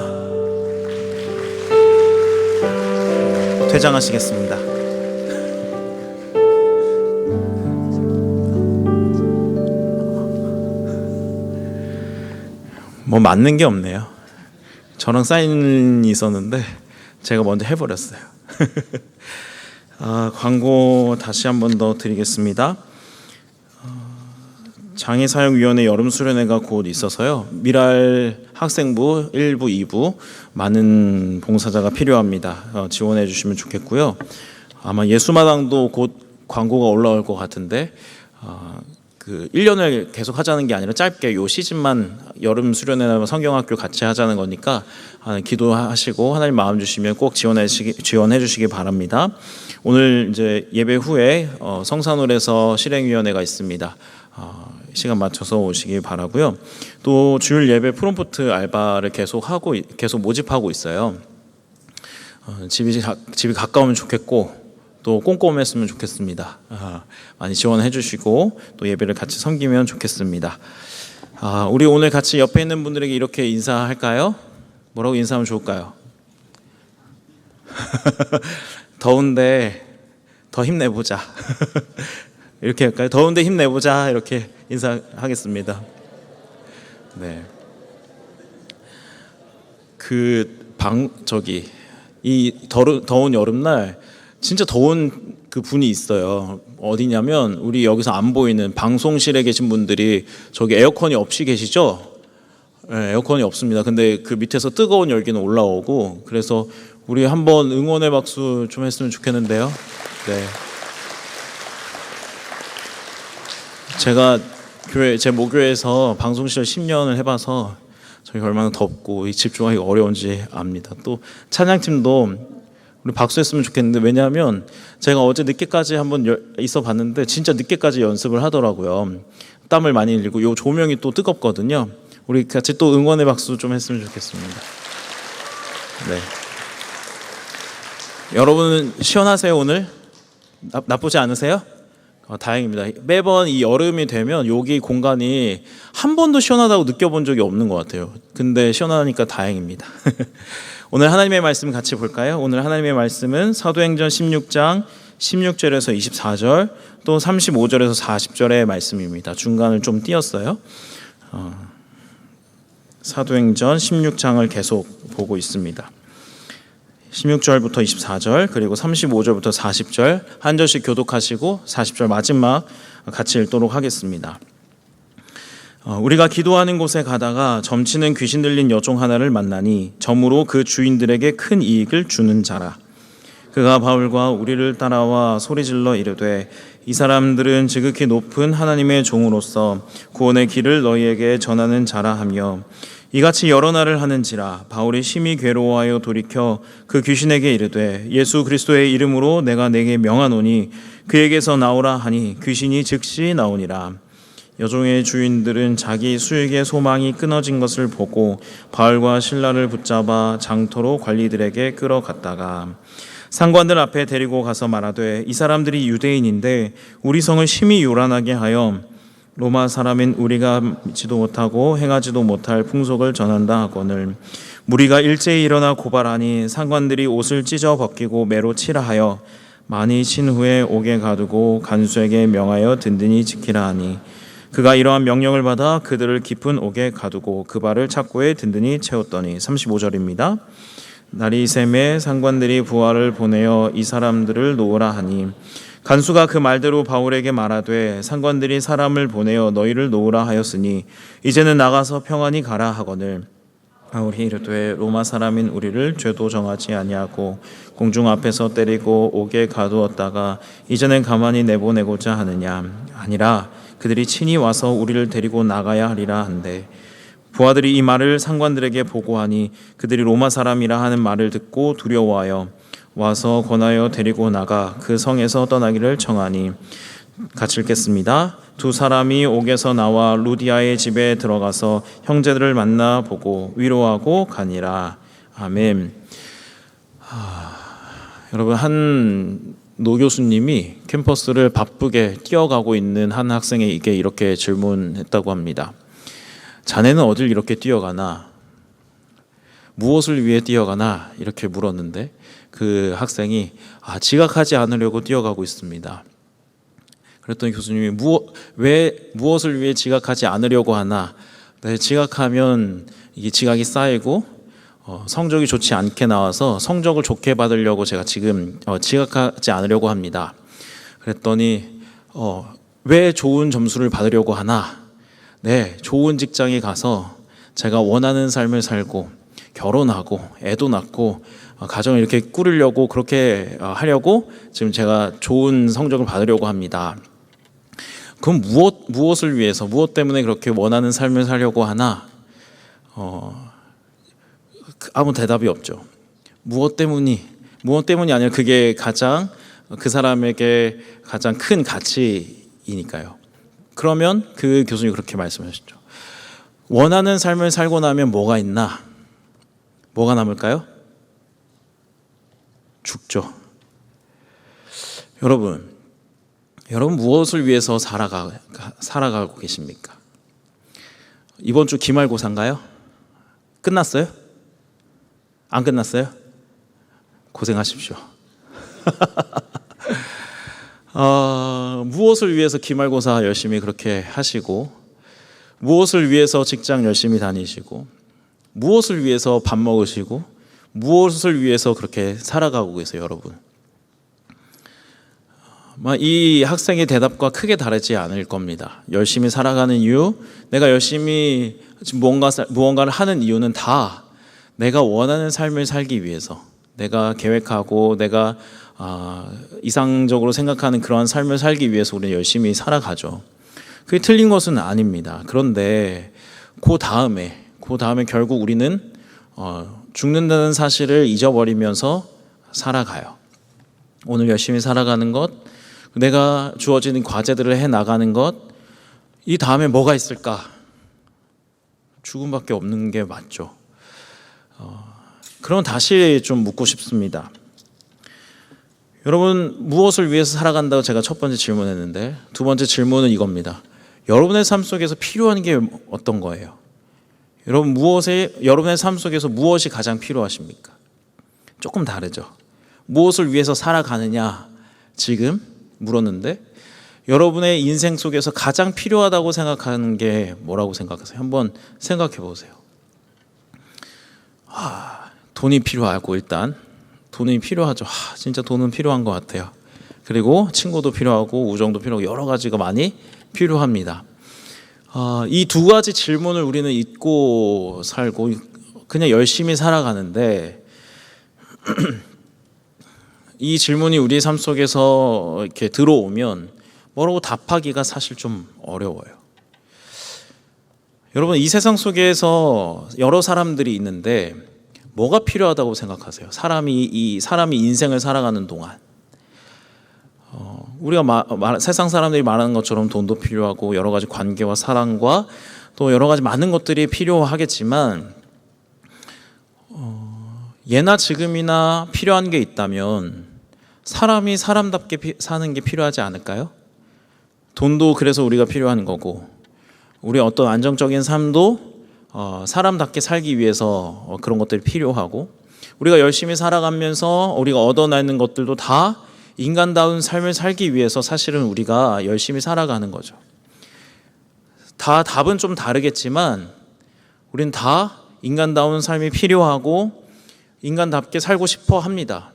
퇴장하시겠습니다. 뭐 맞는 게 없네요. 저랑 사인이 있었는데 제가 먼저 해버렸어요. 광고 다시 한 번 더 드리겠습니다. 장애사역위원회 여름수련회가 곧 있어서요. 미랄 학생부 1부, 2부 많은 봉사자가 필요합니다. 지원해 주시면 좋겠고요. 아마 예수마당도 곧 광고가 올라올 것 같은데 그 1년을 계속 하자는 게 아니라 짧게 요 시즌만 여름 수련회나 성경학교 같이 하자는 거니까 기도하시고 하나님 마음 주시면 꼭 지원해 주시기 바랍니다. 오늘 이제 예배 후에 성산홀에서 실행위원회가 있습니다. 시간 맞춰서 오시기 바라고요. 또 주일 예배 프롬프트 알바를 계속 모집하고 있어요. 집이 가까우면 좋겠고 또 꼼꼼했으면 좋겠습니다. 많이 지원해 주시고 또 예배를 같이 섬기면 좋겠습니다. 우리 오늘 같이 옆에 있는 분들에게 이렇게 인사할까요? 뭐라고 인사하면 좋을까요? 더운데 더 힘내보자. 이렇게 할까요? 더운데 힘내보자. 이렇게 인사하겠습니다. 네. 이 더운 여름날 진짜 더운 그 분이 있어요. 어디냐면 우리 여기서 안 보이는 방송실에 계신 분들이 저기 에어컨이 없이 계시죠? 네, 에어컨이 없습니다. 근데 그 밑에서 뜨거운 열기는 올라오고 그래서 우리 한번 응원의 박수 좀 했으면 좋겠는데요. 네. 제가 제 모교에서 방송실 10년을 해봐서 저희 얼마나 덥고 집중하기 어려운지 압니다. 또 찬양팀도 우리 박수했으면 좋겠는데 왜냐하면 제가 어제 늦게까지 한번 있어 봤는데 진짜 늦게까지 연습을 하더라고요. 땀을 많이 흘리고 요 조명이 또 뜨겁거든요. 우리 같이 또 응원의 박수 좀 했으면 좋겠습니다. 네. 여러분 시원하세요 오늘? 나쁘지 않으세요? 다행입니다. 매번 이 여름이 되면 여기 공간이 한 번도 시원하다고 느껴본 적이 없는 것 같아요. 근데 시원하니까 다행입니다. 오늘 하나님의 말씀 같이 볼까요? 오늘 하나님의 말씀은 사도행전 16장 16절에서 24절 또 35절에서 40절의 말씀입니다. 중간을 좀 띄었어요. 사도행전 16장을 계속 보고 있습니다. 16절부터 24절 그리고 35절부터 40절 한 절씩 교독하시고 40절 마지막 같이 읽도록 하겠습니다. 우리가 기도하는 곳에 가다가 점치는 귀신 들린 여종 하나를 만나니 점으로 그 주인들에게 큰 이익을 주는 자라. 그가 바울과 우리를 따라와 소리질러 이르되 이 사람들은 지극히 높은 하나님의 종으로서 구원의 길을 너희에게 전하는 자라 하며 이같이 여러 날을 하는지라. 바울이 심히 괴로워하여 돌이켜 그 귀신에게 이르되 예수 그리스도의 이름으로 내가 내게 명하노니 그에게서 나오라 하니 귀신이 즉시 나오니라. 여종의 주인들은 자기 수익의 소망이 끊어진 것을 보고 바울과 실라를 붙잡아 장터로 관리들에게 끌어갔다가 상관들 앞에 데리고 가서 말하되 이 사람들이 유대인인데 우리 성을 심히 요란하게 하여 로마 사람인 우리가 믿지도 못하고 행하지도 못할 풍속을 전한다 하거늘 무리가 일제히 일어나 고발하니 상관들이 옷을 찢어 벗기고 매로 치라 하여 많이 친 후에 옥에 가두고 간수에게 명하여 든든히 지키라 하니 그가 이러한 명령을 받아 그들을 깊은 옥에 가두고 그 발을 착고에 든든히 채웠더니 35절입니다. 날이 샘에 상관들이 부하를 보내어 이 사람들을 놓으라 하니 간수가 그 말대로 바울에게 말하되 상관들이 사람을 보내어 너희를 놓으라 하였으니 이제는 나가서 평안히 가라 하거늘 바울이 이르되 로마 사람인 우리를 죄도 정하지 아니하고 공중 앞에서 때리고 옥에 가두었다가 이제는 가만히 내보내고자 하느냐. 아니라 그들이 친히 와서 우리를 데리고 나가야 하리라 한대 부하들이 이 말을 상관들에게 보고하니 그들이 로마 사람이라 하는 말을 듣고 두려워하여 와서 권하여 데리고 나가 그 성에서 떠나기를 청하니 같이 읽겠습니다. 두 사람이 옥에서 나와 루디아의 집에 들어가서 형제들을 만나 보고 위로하고 가니라. 아멘. 여러분, 한 노 교수님이 캠퍼스를 바쁘게 뛰어가고 있는 한 학생에게 이렇게 질문했다고 합니다. 자네는 어딜 이렇게 뛰어가나? 무엇을 위해 뛰어가나? 이렇게 물었는데 그 학생이 지각하지 않으려고 뛰어가고 있습니다. 그랬더니 교수님이 왜 무엇을 위해 지각하지 않으려고 하나? 네, 지각하면 이게 지각이 쌓이고 성적이 좋지 않게 나와서 성적을 좋게 받으려고 제가 지금 지각하지 않으려고 합니다. 그랬더니 왜 좋은 점수를 받으려고 하나? 네, 좋은 직장에 가서 제가 원하는 삶을 살고 결혼하고 애도 낳고 가정을 이렇게 꾸리려고 그렇게 하려고 지금 제가 좋은 성적을 받으려고 합니다. 그럼 무엇을 위해서 무엇 때문에 그렇게 원하는 삶을 살려고 하나? 아무 대답이 없죠. 무엇 때문이 아니라 그게 가장 그 사람에게 가장 큰 가치이니까요. 그러면 그 교수님이 그렇게 말씀하셨죠. 원하는 삶을 살고 나면 뭐가 있나? 뭐가 남을까요? 죽죠. 여러분 무엇을 위해서 살아가고 계십니까? 이번 주 기말고사인가요? 끝났어요? 안 끝났어요? 고생하십시오. 무엇을 위해서 기말고사 열심히 그렇게 하시고 무엇을 위해서 직장 열심히 다니시고 무엇을 위해서 밥 먹으시고 무엇을 위해서 그렇게 살아가고 계세요, 여러분? 이 학생의 대답과 크게 다르지 않을 겁니다. 열심히 살아가는 이유, 내가 열심히 무언가를 하는 이유는 다 내가 원하는 삶을 살기 위해서, 내가 계획하고 내가 이상적으로 생각하는 그러한 삶을 살기 위해서 우리는 열심히 살아가죠. 그게 틀린 것은 아닙니다. 그런데 그 다음에 결국 우리는 죽는다는 사실을 잊어버리면서 살아가요. 오늘 열심히 살아가는 것, 내가 주어지는 과제들을 해나가는 것, 이 다음에 뭐가 있을까? 죽음밖에 없는 게 맞죠. 그럼 다시 좀 묻고 싶습니다. 여러분, 무엇을 위해서 살아간다고 제가 첫 번째 질문했는데 두 번째 질문은 이겁니다. 여러분의 삶 속에서 필요한 게 어떤 거예요? 여러분의 삶 속에서 무엇이 가장 필요하십니까? 조금 다르죠. 무엇을 위해서 살아가느냐 지금 물었는데 여러분의 인생 속에서 가장 필요하다고 생각하는 게 뭐라고 생각하세요? 한번 생각해 보세요. 돈이 필요하고 일단 돈이 필요하죠. 진짜 돈은 필요한 것 같아요. 그리고 친구도 필요하고 우정도 필요하고 여러 가지가 많이 필요합니다. 이 두 가지 질문을 우리는 잊고 살고 그냥 열심히 살아가는데 이 질문이 우리의 삶 속에서 이렇게 들어오면 뭐라고 답하기가 사실 좀 어려워요. 여러분, 이 세상 속에서 여러 사람들이 있는데 뭐가 필요하다고 생각하세요? 사람이 인생을 살아가는 동안 우리가 세상 사람들이 말하는 것처럼 돈도 필요하고 여러 가지 관계와 사랑과 또 여러 가지 많은 것들이 필요하겠지만 예나 지금이나 필요한 게 있다면 사람이 사람답게 사는 게 필요하지 않을까요? 돈도 그래서 우리가 필요한 거고 우리의 어떤 안정적인 삶도 사람답게 살기 위해서 그런 것들이 필요하고 우리가 열심히 살아가면서 우리가 얻어내는 것들도 다 인간다운 삶을 살기 위해서 사실은 우리가 열심히 살아가는 거죠. 다 답은 좀 다르겠지만 우리는 다 인간다운 삶이 필요하고 인간답게 살고 싶어 합니다.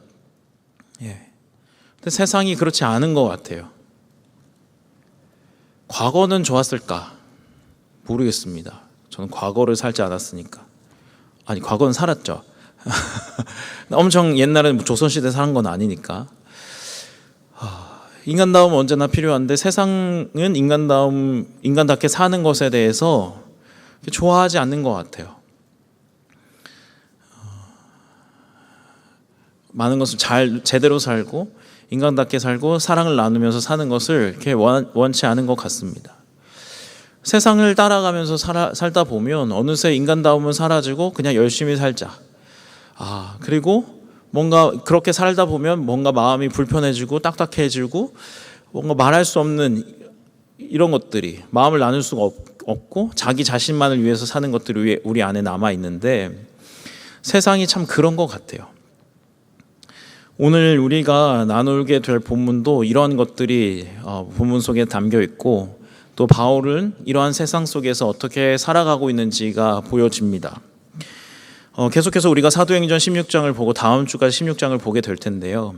근데 세상이 그렇지 않은 것 같아요. 과거는 좋았을까? 모르겠습니다. 저는 과거를 살지 않았으니까. 아니, 과거는 살았죠. 엄청 옛날에 조선시대 사는 건 아니니까. 인간다움 언제나 필요한데 세상은 인간답게 사는 것에 대해서 좋아하지 않는 것 같아요. 많은 것을 제대로 살고 인간답게 살고 사랑을 나누면서 사는 것을 이렇게 원치 않은 것 같습니다. 세상을 따라가면서 살다 보면 어느새 인간다움은 사라지고 그냥 열심히 살자. 그리고 뭔가 그렇게 살다 보면 뭔가 마음이 불편해지고 딱딱해지고 뭔가 말할 수 없는 이런 것들이 마음을 나눌 수가 없고 자기 자신만을 위해서 사는 것들이 우리 안에 남아 있는데 세상이 참 그런 것 같아요. 오늘 우리가 나누게 될 본문도 이러한 것들이 본문 속에 담겨 있고 또 바울은 이러한 세상 속에서 어떻게 살아가고 있는지가 보여집니다. 계속해서 우리가 사도행전 16장을 보고 다음 주까지 16장을 보게 될 텐데요.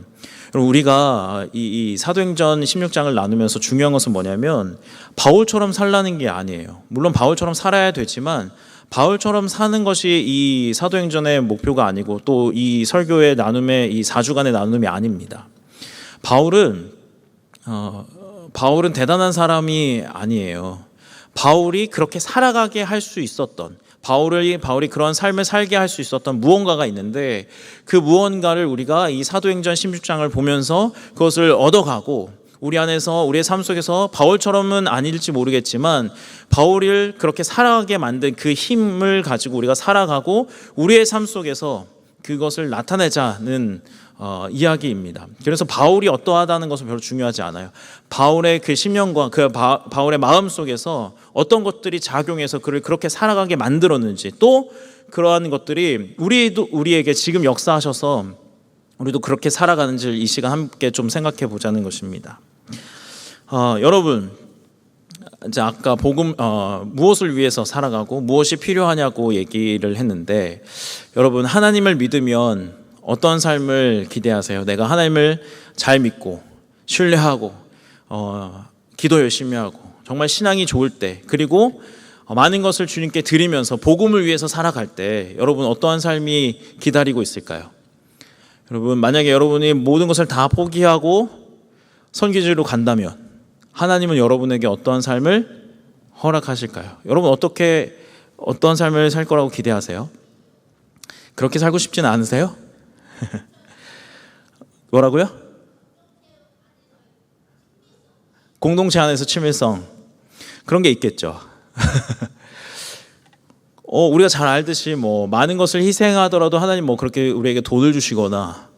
우리가 이 사도행전 16장을 나누면서 중요한 것은 뭐냐면 바울처럼 살라는 게 아니에요. 물론 바울처럼 살아야 되지만 바울처럼 사는 것이 이 사도행전의 목표가 아니고 또 이 설교의 나눔의 이 4주간의 나눔이 아닙니다. 바울은 대단한 사람이 아니에요. 바울이 그렇게 살아가게 할 수 있었던 바울이 그런 삶을 살게 할 수 있었던 무언가가 있는데 그 무언가를 우리가 이 사도행전 16장을 보면서 그것을 얻어가고 우리 안에서 우리의 삶 속에서 바울처럼은 아닐지 모르겠지만 바울을 그렇게 살아가게 만든 그 힘을 가지고 우리가 살아가고 우리의 삶 속에서 그것을 나타내자는 이야기입니다. 그래서 바울이 어떠하다는 것은 별로 중요하지 않아요. 바울의 그 심령과 바울의 마음 속에서 어떤 것들이 작용해서 그를 그렇게 살아가게 만들었는지 또 그러한 것들이 우리에게 지금 역사하셔서 우리도 그렇게 살아가는지를 이 시간 함께 좀 생각해 보자는 것입니다. 여러분, 이제 아까 무엇을 위해서 살아가고 무엇이 필요하냐고 얘기를 했는데 여러분, 하나님을 믿으면 어떤 삶을 기대하세요? 내가 하나님을 잘 믿고 신뢰하고 기도 열심히 하고 정말 신앙이 좋을 때 그리고 많은 것을 주님께 드리면서 복음을 위해서 살아갈 때 여러분 어떠한 삶이 기다리고 있을까요? 여러분, 만약에 여러분이 모든 것을 다 포기하고 선기지로 간다면 하나님은 여러분에게 어떠한 삶을 허락하실까요? 여러분 어떠한 삶을 살 거라고 기대하세요? 그렇게 살고 싶지는 않으세요? 뭐라고요? 공동체 안에서 친밀성 그런 게 있겠죠. 우리가 잘 알듯이 많은 것을 희생하더라도 하나님 그렇게 우리에게 돈을 주시거나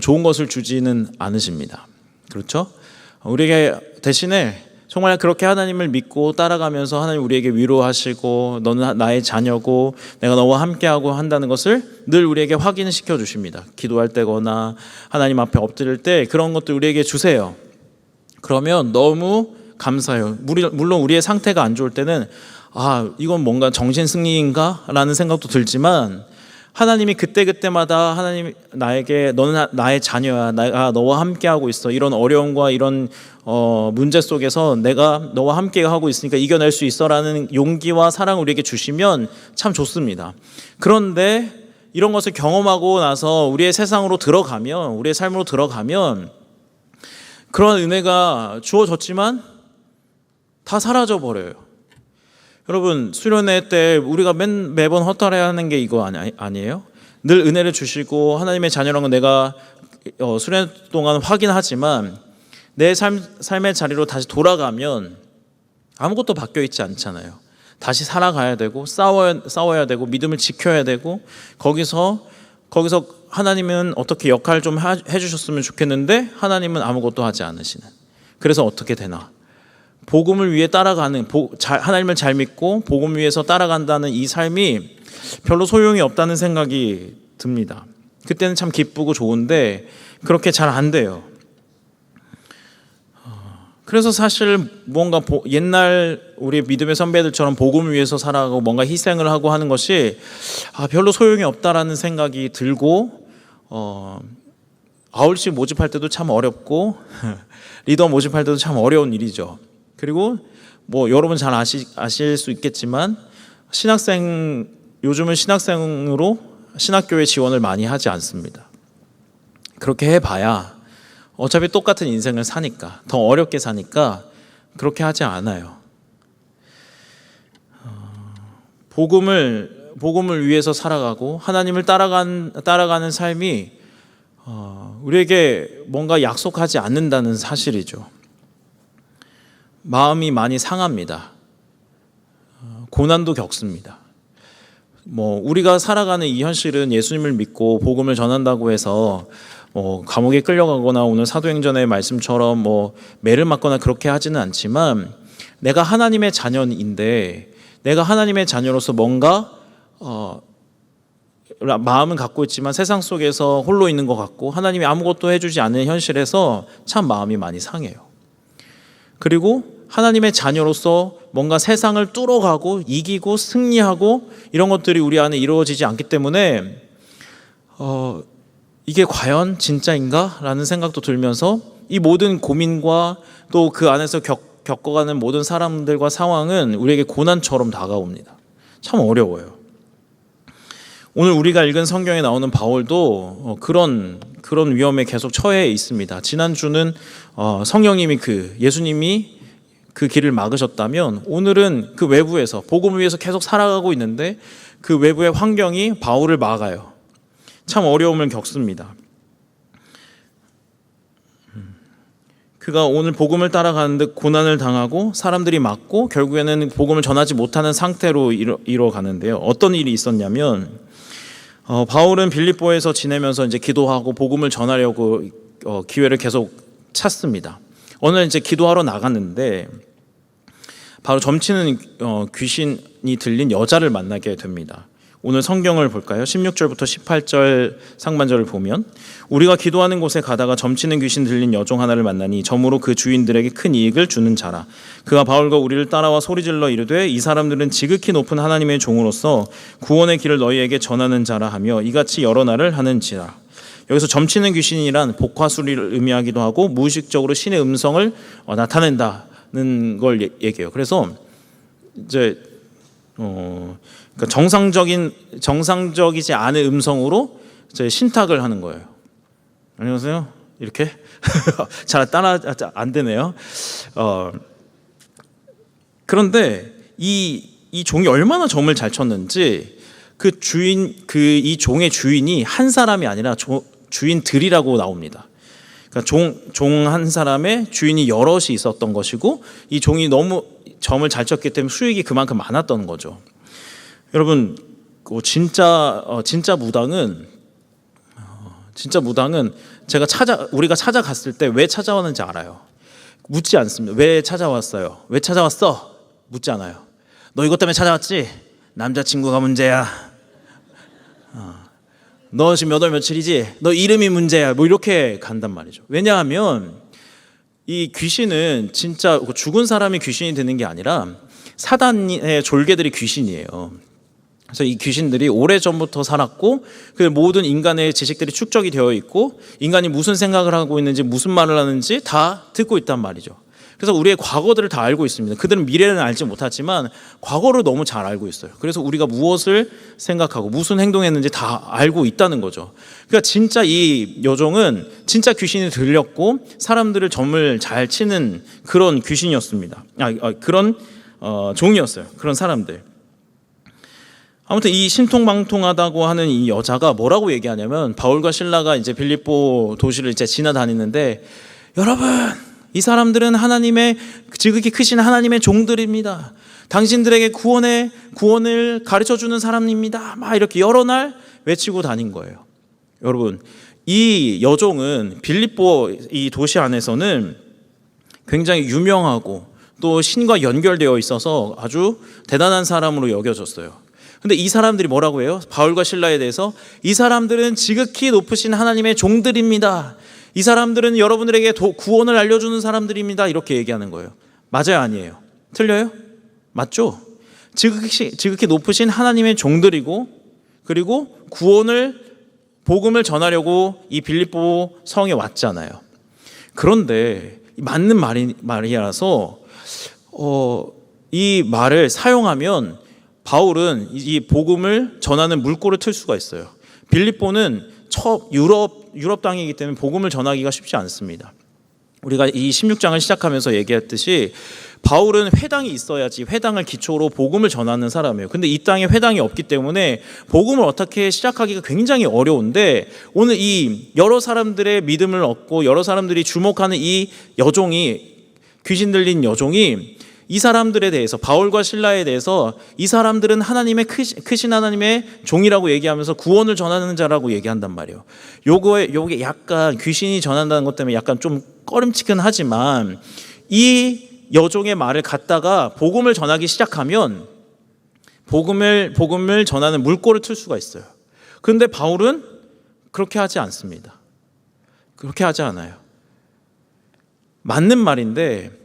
좋은 것을 주지는 않으십니다. 그렇죠? 우리에게 대신에 정말 그렇게 하나님을 믿고 따라가면서 하나님 우리에게 위로하시고 너는 나의 자녀고 내가 너와 함께하고 한다는 것을 늘 우리에게 확인시켜 주십니다. 기도할 때거나 하나님 앞에 엎드릴 때 그런 것들 우리에게 주세요. 그러면 너무 감사해요. 물론 우리의 상태가 안 좋을 때는 이건 뭔가 정신승리인가? 라는 생각도 들지만 하나님이 그때그때마다 하나님 나에게 너는 나의 자녀야, 내가 너와 함께하고 있어, 이런 어려움과 이런 문제 속에서 내가 너와 함께 하고 있으니까 이겨낼 수 있어라는 용기와 사랑을 우리에게 주시면 참 좋습니다. 그런데 이런 것을 경험하고 나서 우리의 세상으로 들어가면, 우리의 삶으로 들어가면 그런 은혜가 주어졌지만 다 사라져 버려요. 여러분, 수련회 때 우리가 매번 허탈해 하는 게 이거 아니에요? 늘 은혜를 주시고 하나님의 자녀라는 건 내가 수련회 동안 확인하지만 내 삶의 자리로 다시 돌아가면 아무것도 바뀌어 있지 않잖아요. 다시 살아가야 되고 싸워야 되고 믿음을 지켜야 되고 거기서 하나님은 어떻게 역할 좀 해주셨으면 좋겠는데 하나님은 아무것도 하지 않으시는. 그래서 어떻게 되나? 복음을 위해 따라가는, 하나님을 잘 믿고 복음 위해서 따라간다는 이 삶이 별로 소용이 없다는 생각이 듭니다. 그때는 참 기쁘고 좋은데 그렇게 잘 안 돼요. 그래서 사실 뭔가 옛날 우리 믿음의 선배들처럼 복음을 위해서 살아가고 뭔가 희생을 하고 하는 것이 별로 소용이 없다라는 생각이 들고, 아울씩 모집할 때도 참 어렵고 리더 모집할 때도 참 어려운 일이죠. 그리고 뭐 여러분 잘 아실 수 있겠지만 요즘은 신학생으로 신학교에 지원을 많이 하지 않습니다. 그렇게 해봐야 어차피 똑같은 인생을 사니까, 더 어렵게 사니까 그렇게 하지 않아요. 복음을 위해서 살아가고 하나님을 따라가는 삶이 우리에게 뭔가 약속하지 않는다는 사실이죠. 마음이 많이 상합니다. 고난도 겪습니다. 우리가 살아가는 이 현실은 예수님을 믿고 복음을 전한다고 해서 감옥에 끌려가거나 오늘 사도행전의 말씀처럼 매를 맞거나 그렇게 하지는 않지만, 내가 하나님의 자녀인데 내가 하나님의 자녀로서 뭔가 마음은 갖고 있지만 세상 속에서 홀로 있는 것 같고 하나님이 아무것도 해주지 않는 현실에서 참 마음이 많이 상해요. 그리고 하나님의 자녀로서 뭔가 세상을 뚫어가고 이기고 승리하고 이런 것들이 우리 안에 이루어지지 않기 때문에 이게 과연 진짜인가? 라는 생각도 들면서 이 모든 고민과 또 그 안에서 겪어가는 모든 사람들과 상황은 우리에게 고난처럼 다가옵니다. 참 어려워요. 오늘 우리가 읽은 성경에 나오는 바울도 그런 위험에 계속 처해 있습니다. 지난주는 성령님이 예수님이 그 길을 막으셨다면, 오늘은 그 외부에서 복음을 위해서 계속 살아가고 있는데 그 외부의 환경이 바울을 막아요. 참 어려움을 겪습니다. 그가 오늘 복음을 따라가는데 고난을 당하고 사람들이 막고 결국에는 복음을 전하지 못하는 상태로 이뤄가는데요. 어떤 일이 있었냐면, 바울은 빌립보에서 지내면서 이제 기도하고 복음을 전하려고 기회를 계속 찾습니다. 어느 날 이제 기도하러 나갔는데 바로 점치는 귀신이 들린 여자를 만나게 됩니다. 오늘 성경을 볼까요? 16절부터 18절 상반절을 보면, 우리가 기도하는 곳에 가다가 점치는 귀신 들린 여종 하나를 만나니 점으로 그 주인들에게 큰 이익을 주는 자라. 그가 바울과 우리를 따라와 소리질러 이르되 이 사람들은 지극히 높은 하나님의 종으로서 구원의 길을 너희에게 전하는 자라 하며 이같이 여러 날을 하는지라. 여기서 점치는 귀신이란 복화술을 의미하기도 하고 무의식적으로 신의 음성을 나타낸다는 걸 얘기해요. 그래서 이제 그러니까 정상적이지 않은 음성으로 이제 신탁을 하는 거예요. 안녕하세요. 이렇게 잘 따라 안 되네요. 그런데 이 종이 얼마나 점을 잘 쳤는지 이 종의 주인이 한 사람이 아니라 주인들이라고 나옵니다. 그러니까 종 한 사람의 주인이 여럿이 있었던 것이고, 이 종이 너무 점을 잘 쳤기 때문에 수익이 그만큼 많았던 거죠. 여러분, 진짜 무당은 우리가 찾아갔을 때 왜 찾아왔는지 알아요. 묻지 않습니다. 왜 찾아왔어요? 왜 찾아왔어? 묻지 않아요. 너 이것 때문에 찾아왔지? 남자친구가 문제야. 너 지금 몇 월 며칠이지? 너 이름이 문제야. 이렇게 간단 말이죠. 왜냐하면 이 귀신은 진짜 죽은 사람이 귀신이 되는 게 아니라 사단의 졸개들이 귀신이에요. 그래서 이 귀신들이 오래전부터 살았고 그 모든 인간의 지식들이 축적이 되어 있고 인간이 무슨 생각을 하고 있는지 무슨 말을 하는지 다 듣고 있단 말이죠. 그래서 우리의 과거들을 다 알고 있습니다. 그들은 미래는 알지 못하지만 과거를 너무 잘 알고 있어요. 그래서 우리가 무엇을 생각하고 무슨 행동했는지 다 알고 있다는 거죠. 그러니까 진짜 이 여종은 진짜 귀신이 들렸고 사람들을 점을 잘 치는 그런 귀신이었습니다. 그런 종이었어요. 그런 사람들. 아무튼 이 신통방통하다고 하는 이 여자가 뭐라고 얘기하냐면 바울과 실라가 이제 빌립보 도시를 이제 지나다니는데 여러분 이 사람들은 하나님의 지극히 크신 하나님의 종들입니다. 당신들에게 구원을 가르쳐주는 사람입니다. 막 이렇게 여러 날 외치고 다닌 거예요. 여러분 이 여종은 빌립보 이 도시 안에서는 굉장히 유명하고 또 신과 연결되어 있어서 아주 대단한 사람으로 여겨졌어요. 근데 이 사람들이 뭐라고 해요? 바울과 실라에 대해서 이 사람들은 지극히 높으신 하나님의 종들입니다. 이 사람들은 여러분들에게 구원을 알려주는 사람들입니다. 이렇게 얘기하는 거예요. 맞아요? 아니에요? 틀려요? 맞죠? 지극히 높으신 하나님의 종들이고 그리고 복음을 전하려고 이 빌립보 성에 왔잖아요. 그런데 맞는 말이라서 이 말을 사용하면 바울은 이 복음을 전하는 물꼬를 틀 수가 있어요. 빌립보는 유럽 땅이기 때문에 복음을 전하기가 쉽지 않습니다. 우리가 이 16장을 시작하면서 얘기했듯이 바울은 회당이 있어야지 회당을 기초로 복음을 전하는 사람이에요. 근데 이 땅에 회당이 없기 때문에 복음을 어떻게 시작하기가 굉장히 어려운데 오늘 이 여러 사람들의 믿음을 얻고 여러 사람들이 주목하는 이 여종이 귀신 들린 여종이 이 사람들에 대해서 바울과 실라에 대해서 이 사람들은 하나님의 크신 하나님의 종이라고 얘기하면서 구원을 전하는 자라고 얘기한단 말이에요. 요게 약간 귀신이 전한다는 것 때문에 약간 좀 꺼림칙은하지만 이 여종의 말을 갖다가 복음을 전하기 시작하면 복음을 전하는 물꼬를 틀 수가 있어요. 그런데 바울은 그렇게 하지 않습니다. 그렇게 하지 않아요. 맞는 말인데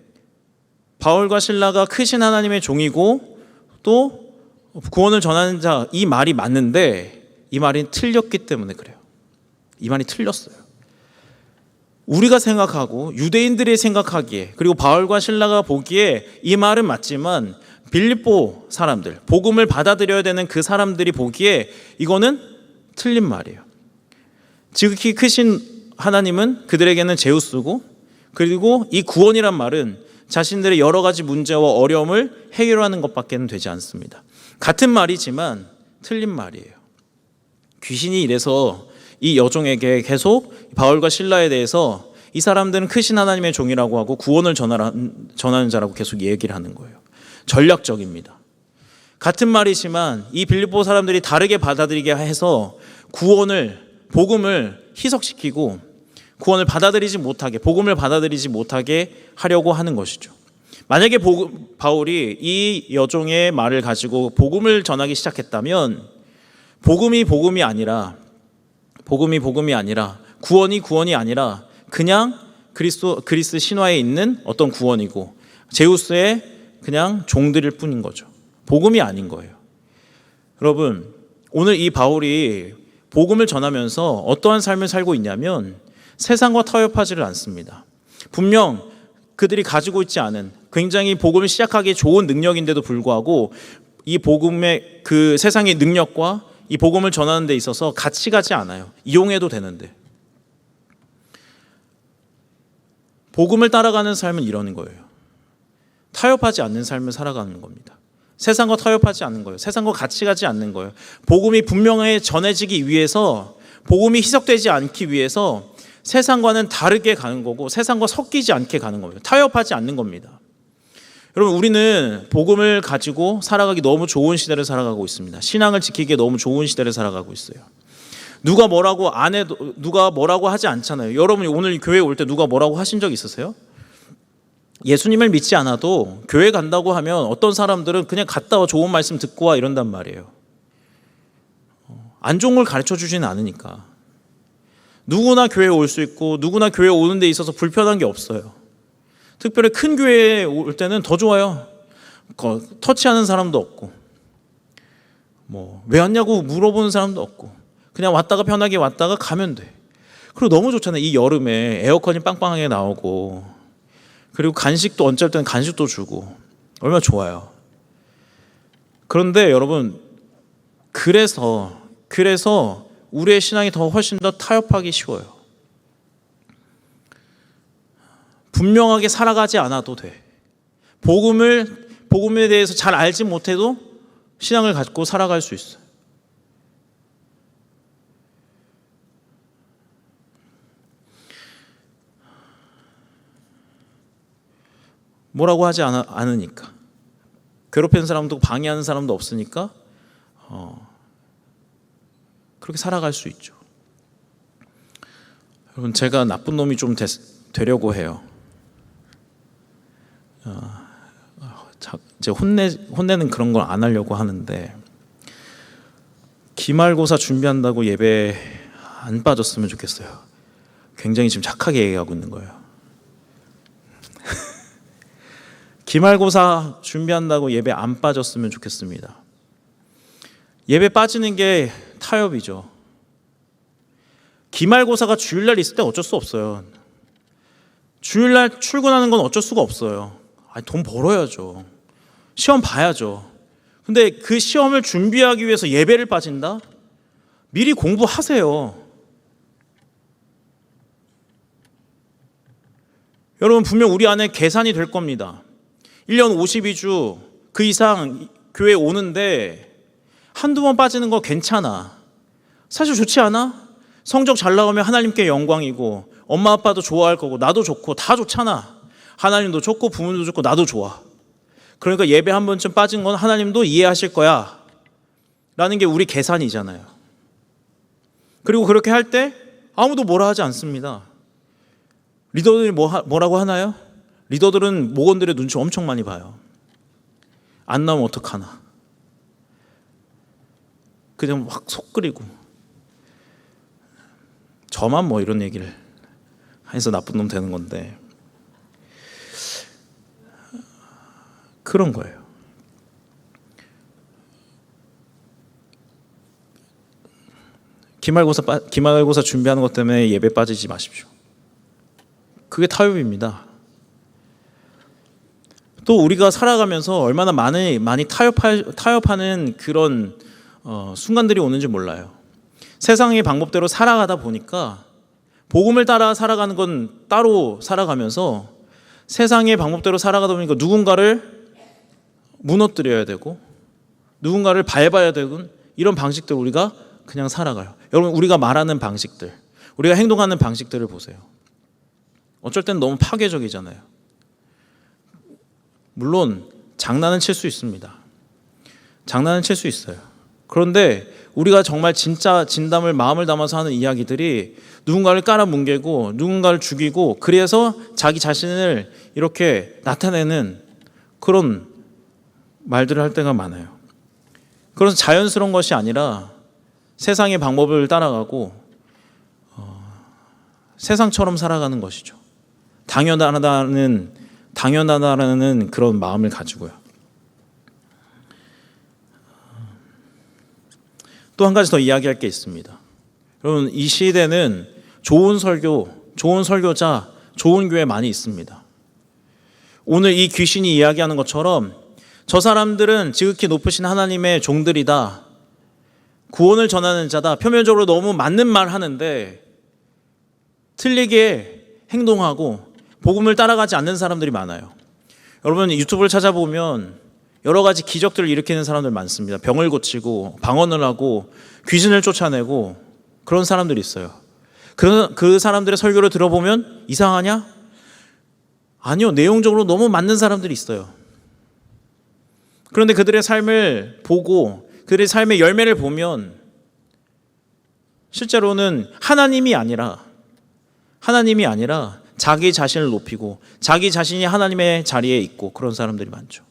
바울과 실라가 크신 하나님의 종이고 또 구원을 전하는 자 이 말이 맞는데 이 말이 틀렸기 때문에 그래요. 이 말이 틀렸어요. 우리가 생각하고 유대인들이 생각하기에 그리고 바울과 실라가 보기에 이 말은 맞지만 빌립보 사람들 복음을 받아들여야 되는 그 사람들이 보기에 이거는 틀린 말이에요. 지극히 크신 하나님은 그들에게는 제우스고 그리고 이 구원이란 말은 자신들의 여러 가지 문제와 어려움을 해결하는 것밖에는 되지 않습니다. 같은 말이지만 틀린 말이에요. 귀신이 이래서 이 여종에게 계속 바울과 실라에 대해서 이 사람들은 크신 하나님의 종이라고 하고 구원을 전하는 자라고 계속 얘기를 하는 거예요. 전략적입니다. 같은 말이지만 이 빌립보 사람들이 다르게 받아들이게 해서 복음을 희석시키고 구원을 받아들이지 못하게, 복음을 받아들이지 못하게 하려고 하는 것이죠. 만약에 바울이 이 여종의 말을 가지고 복음을 전하기 시작했다면 복음이 아니라 구원이 아니라 그냥 그리스 신화에 있는 어떤 구원이고 제우스의 그냥 종들일 뿐인 거죠. 복음이 아닌 거예요. 여러분, 오늘 이 바울이 복음을 전하면서 어떠한 삶을 살고 있냐면 세상과 타협하지를 않습니다. 분명 그들이 가지고 있지 않은 굉장히 복음을 시작하기 좋은 능력인데도 불구하고 이 복음의 그 세상의 능력과 이 복음을 전하는 데 있어서 같이 가지 않아요. 이용해도 되는데. 복음을 따라가는 삶은 이러는 거예요. 타협하지 않는 삶을 살아가는 겁니다. 세상과 타협하지 않는 거예요. 세상과 같이 가지 않는 거예요. 복음이 분명하게 전해지기 위해서 복음이 희석되지 않기 위해서 세상과는 다르게 가는 거고 세상과 섞이지 않게 가는 겁니다. 타협하지 않는 겁니다. 여러분, 우리는 복음을 가지고 살아가기 너무 좋은 시대를 살아가고 있습니다. 신앙을 지키기에 너무 좋은 시대를 살아가고 있어요. 누가 뭐라고 안 해도 누가 뭐라고 하지 않잖아요. 여러분이 오늘 교회에 올 때 누가 뭐라고 하신 적 있으세요? 예수님을 믿지 않아도 교회 간다고 하면 어떤 사람들은 그냥 갔다 와 좋은 말씀 듣고 와 이런단 말이에요. 안 좋은 걸 가르쳐 주지는 않으니까. 누구나 교회에 올 수 있고 누구나 교회에 오는 데 있어서 불편한 게 없어요. 특별히 큰 교회에 올 때는 더 좋아요. 터치하는 사람도 없고 뭐 왜 왔냐고 물어보는 사람도 없고 그냥 왔다가 편하게 왔다가 가면 돼. 그리고 너무 좋잖아요. 이 여름에 에어컨이 빵빵하게 나오고 그리고 간식도 어쩔 때는 간식도 주고 얼마나 좋아요. 그런데 여러분 그래서 우리의 신앙이 더 훨씬 더 타협하기 쉬워요. 분명하게 살아가지 않아도 돼. 복음에 대해서 잘 알지 못해도 신앙을 갖고 살아갈 수 있어요. 뭐라고 하지 않으니까. 괴롭히는 사람도 방해하는 사람도 없으니까 그렇게 살아갈 수 있죠. 여러분 제가 나쁜 놈이 좀 되려고 해요. 이제 혼내는 그런 걸 안 하려고 하는데 기말고사 준비한다고 예배 안 빠졌으면 좋겠어요. 굉장히 지금 착하게 얘기하고 있는 거예요. 기말고사 준비한다고 예배 안 빠졌으면 좋겠습니다. 예배 빠지는 게 타협이죠. 기말고사가 주일날 있을 때 어쩔 수 없어요. 주일날 출근하는 건 어쩔 수가 없어요. 돈 벌어야죠. 시험 봐야죠. 근데 그 시험을 준비하기 위해서 예배를 빠진다? 미리 공부하세요. 여러분 분명 우리 안에 계산이 될 겁니다. 1년 52주 그 이상 교회 오는데 한두 번 빠지는 거 괜찮아. 사실 좋지 않아? 성적 잘 나오면 하나님께 영광이고 엄마 아빠도 좋아할 거고 나도 좋고 다 좋잖아. 하나님도 좋고 부모님도 좋고 나도 좋아. 그러니까 예배 한 번쯤 빠진 건 하나님도 이해하실 거야 라는 게 우리 계산이잖아요. 그리고 그렇게 할 때 아무도 뭐라 하지 않습니다. 리더들이 뭐라고 하나요? 리더들은 목원들의 눈치 엄청 많이 봐요. 안 나오면 어떡하나. 그냥 확 속 끓이고 저만 뭐 이런 얘기를 해서 나쁜 놈 되는 건데 그런 거예요. 기말고사 준비하는 것 때문에 예배 빠지지 마십시오. 그게 타협입니다. 또 우리가 살아가면서 얼마나 많이 타협하는 그런 순간들이 오는지 몰라요. 세상의 방법대로 살아가다 보니까 복음을 따라 살아가는 건 따로 살아가면서 세상의 방법대로 살아가다 보니까 누군가를 무너뜨려야 되고 누군가를 밟아야 되고 이런 방식들 우리가 그냥 살아가요. 여러분 우리가 말하는 방식들, 우리가 행동하는 방식들을 보세요. 어쩔 땐 너무 파괴적이잖아요. 물론 장난은 칠 수 있습니다. 장난은 칠 수 있어요. 그런데 우리가 정말 진짜 진담을 마음을 담아서 하는 이야기들이 누군가를 깔아뭉개고 누군가를 죽이고 그래서 자기 자신을 이렇게 나타내는 그런 말들을 할 때가 많아요. 그래서 자연스러운 것이 아니라 세상의 방법을 따라가고 세상처럼 살아가는 것이죠. 당연하다는 그런 마음을 가지고요. 또 한 가지 더 이야기할 게 있습니다. 여러분 이 시대는 좋은 설교, 좋은 설교자, 좋은 교회 많이 있습니다. 오늘 이 귀신이 이야기하는 것처럼 저 사람들은 지극히 높으신 하나님의 종들이다. 구원을 전하는 자다. 표면적으로 너무 맞는 말 하는데 틀리게 행동하고 복음을 따라가지 않는 사람들이 많아요. 여러분 유튜브를 찾아보면 여러 가지 기적들을 일으키는 사람들 많습니다. 병을 고치고 방언을 하고 귀신을 쫓아내고 그런 사람들이 있어요. 그 사람들의 설교를 들어보면 이상하냐? 아니요. 내용적으로 너무 맞는 사람들이 있어요. 그런데 그들의 삶을 보고 그들의 삶의 열매를 보면 실제로는 하나님이 아니라 자기 자신을 높이고 자기 자신이 하나님의 자리에 있고 그런 사람들이 많죠.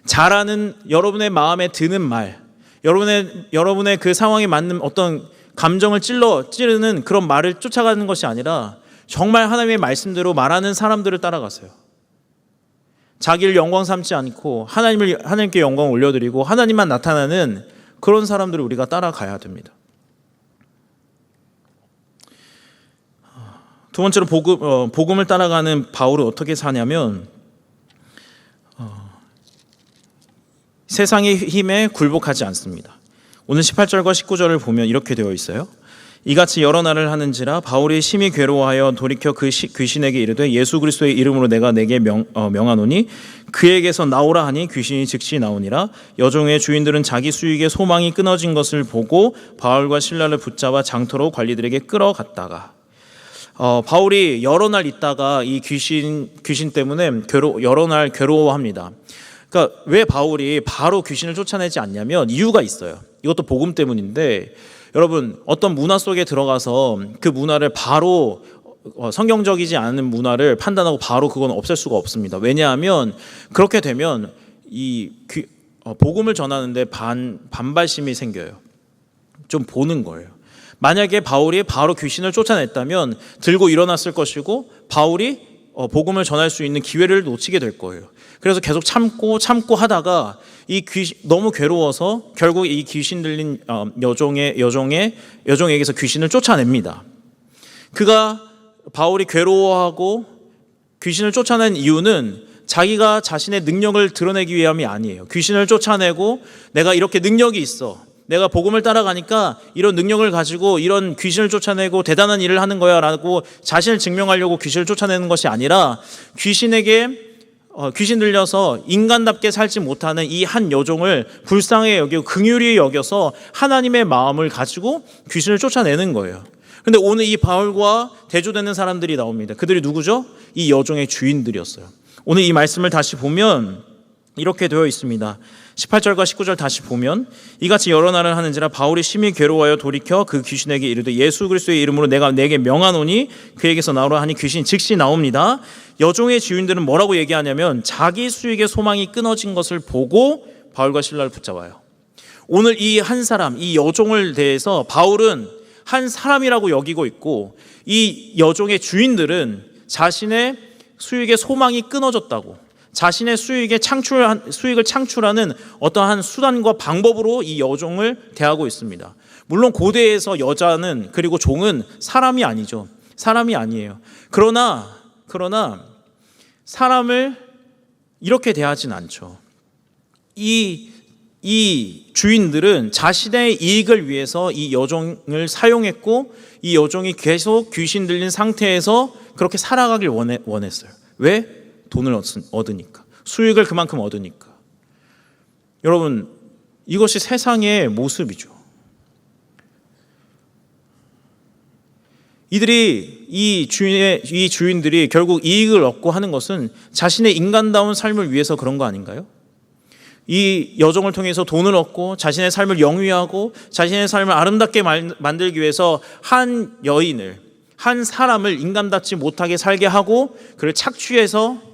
잘하는 여러분의 마음에 드는 말, 여러분의 그 상황에 맞는 어떤 감정을 찌르는 그런 말을 쫓아가는 것이 아니라 정말 하나님의 말씀대로 말하는 사람들을 따라가세요. 자기를 영광 삼지 않고 하나님께 영광을 올려드리고 하나님만 나타나는 그런 사람들을 우리가 따라가야 됩니다. 두 번째로 복음을 따라가는 바울은 어떻게 사냐면 세상의 힘에 굴복하지 않습니다. 오늘 18절과 19절을 보면 이렇게 되어 있어요. 이같이 여러 날을 하는지라 바울이 심히 괴로워하여 돌이켜 그 귀신에게 이르되 예수 그리스도의 이름으로 내가 내게 명하노니 그에게서 나오라 하니 귀신이 즉시 나오니라. 여종의 주인들은 자기 수익의 소망이 끊어진 것을 보고 바울과 실라를 붙잡아 장터로 관리들에게 끌어갔다가 바울이 여러 날 있다가 이 귀신 때문에 여러 날 괴로워합니다. 그러니까 왜 바울이 바로 귀신을 쫓아내지 않냐면 이유가 있어요. 이것도 복음 때문인데, 여러분 어떤 문화 속에 들어가서 그 문화를 바로 성경적이지 않은 문화를 판단하고 바로 그건 없앨 수가 없습니다. 왜냐하면 그렇게 되면 복음을 전하는데 반발심이 생겨요. 좀 보는 거예요. 만약에 바울이 바로 귀신을 쫓아냈다면 들고 일어났을 것이고 바울이 복음을 전할 수 있는 기회를 놓치게 될 거예요. 그래서 계속 참고 하다가 너무 괴로워서 결국 이 귀신 들린 여종에게서 귀신을 쫓아냅니다. 바울이 괴로워하고 귀신을 쫓아낸 이유는 자기가 자신의 능력을 드러내기 위함이 아니에요. 귀신을 쫓아내고 내가 이렇게 능력이 있어, 내가 복음을 따라가니까 이런 능력을 가지고 이런 귀신을 쫓아내고 대단한 일을 하는 거야 라고 자신을 증명하려고 귀신을 쫓아내는 것이 아니라 귀신 들려서 인간답게 살지 못하는 이 한 여종을 불쌍히 여기고 긍휼히 여겨서 하나님의 마음을 가지고 귀신을 쫓아내는 거예요. 그런데 오늘 이 바울과 대조되는 사람들이 나옵니다. 그들이 누구죠? 이 여종의 주인들이었어요. 오늘 이 말씀을 다시 보면 이렇게 되어 있습니다. 18절과 19절 다시 보면 이같이 여러 날을 하는지라 바울이 심히 괴로워하여 돌이켜 그 귀신에게 이르되 예수 그리스도의 이름으로 내가 내게 명하노니 그에게서 나오라 하니 귀신이 즉시 나옵니다. 여종의 주인들은 뭐라고 얘기하냐면 자기 수익의 소망이 끊어진 것을 보고 바울과 실라를 붙잡아요. 오늘 이 한 사람, 이 여종을 대해서 바울은 한 사람이라고 여기고 있고 이 여종의 주인들은 자신의 수익의 소망이 끊어졌다고, 자신의 수익을 창출하는 어떠한 수단과 방법으로 이 여종을 대하고 있습니다. 물론 고대에서 여자는, 그리고 종은 사람이 아니죠. 사람이 아니에요. 그러나 사람을 이렇게 대하진 않죠. 이 주인들은 자신의 이익을 위해서 이 여종을 사용했고 이 여종이 계속 귀신 들린 상태에서 그렇게 살아가길 원했어요. 왜? 돈을 얻으니까, 수익을 그만큼 얻으니까. 여러분, 이것이 세상의 모습이죠. 이 주인들이 결국 이익을 얻고 하는 것은 자신의 인간다운 삶을 위해서 그런 거 아닌가요? 이 여종을 통해서 돈을 얻고 자신의 삶을 영위하고 자신의 삶을 아름답게 만들기 위해서 한 사람을 인간답지 못하게 살게 하고 그를 착취해서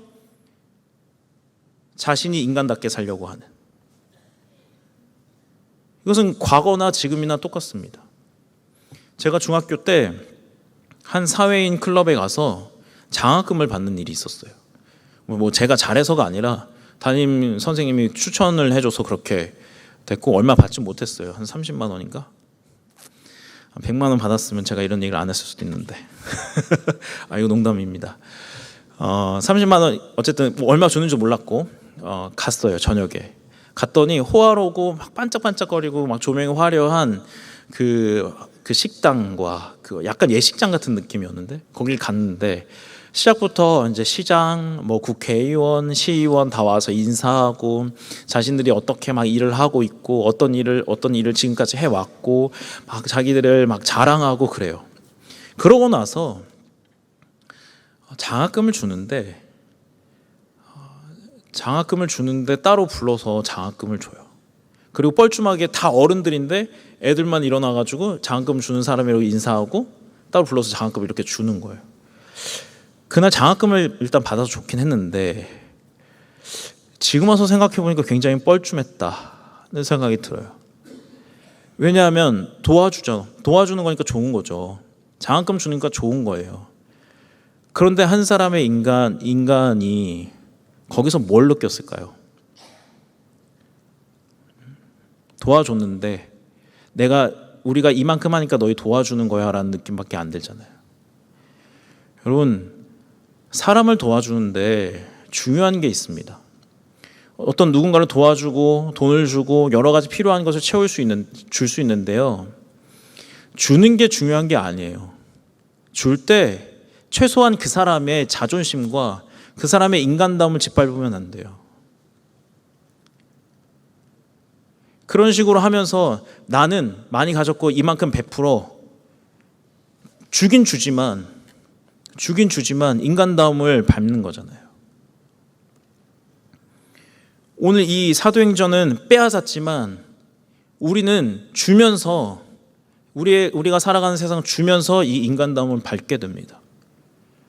자신이 인간답게 살려고 하는, 이것은 과거나 지금이나 똑같습니다. 제가 중학교 때 한 사회인 클럽에 가서 장학금을 받는 일이 있었어요. 뭐 제가 잘해서가 아니라 담임 선생님이 추천을 해줘서 그렇게 됐고, 얼마 받지 못했어요. 한 30만 원인가? 100만 원 받았으면 제가 이런 얘기를 안 했을 수도 있는데 이거 농담입니다. 30만 원 어쨌든 뭐 얼마 주는 줄 몰랐고 갔어요. 저녁에 갔더니 호화로고 막 반짝반짝거리고 막 조명이 화려한 그 식당과 그 약간 예식장 같은 느낌이었는데, 거길 갔는데 시작부터 이제 시장, 뭐 국회의원, 시의원 다 와서 인사하고 자신들이 어떻게 막 일을 하고 있고 어떤 일을 지금까지 해왔고 막 자기들을 막 자랑하고 그래요. 그러고 나서 장학금을 주는데 따로 불러서 장학금을 줘요. 그리고 뻘쭘하게 다 어른들인데 애들만 일어나가지고 장학금 주는 사람이라고 인사하고 따로 불러서 장학금을 이렇게 주는 거예요. 그날 장학금을 일단 받아서 좋긴 했는데 지금 와서 생각해보니까 굉장히 뻘쭘했다는 생각이 들어요. 왜냐하면 도와주는 거니까 좋은 거죠. 장학금 주니까 좋은 거예요. 그런데 한 사람의 인간이 거기서 뭘 느꼈을까요? 도와줬는데 우리가 이만큼 하니까 너희 도와주는 거야 라는 느낌밖에 안 들잖아요. 여러분, 사람을 도와주는데 중요한 게 있습니다. 어떤 누군가를 도와주고 돈을 주고 여러 가지 필요한 것을 줄 수 있는데요. 주는 게 중요한 게 아니에요. 줄 때 최소한 그 사람의 자존심과 그 사람의 인간다움을 짓밟으면 안 돼요. 그런 식으로 하면서 나는 많이 가졌고 이만큼 베풀어 주긴 주지만 인간다움을 밟는 거잖아요. 오늘 이 사도행전은 빼앗았지만 우리는 주면서 우리가 살아가는 세상 주면서 이 인간다움을 밟게 됩니다.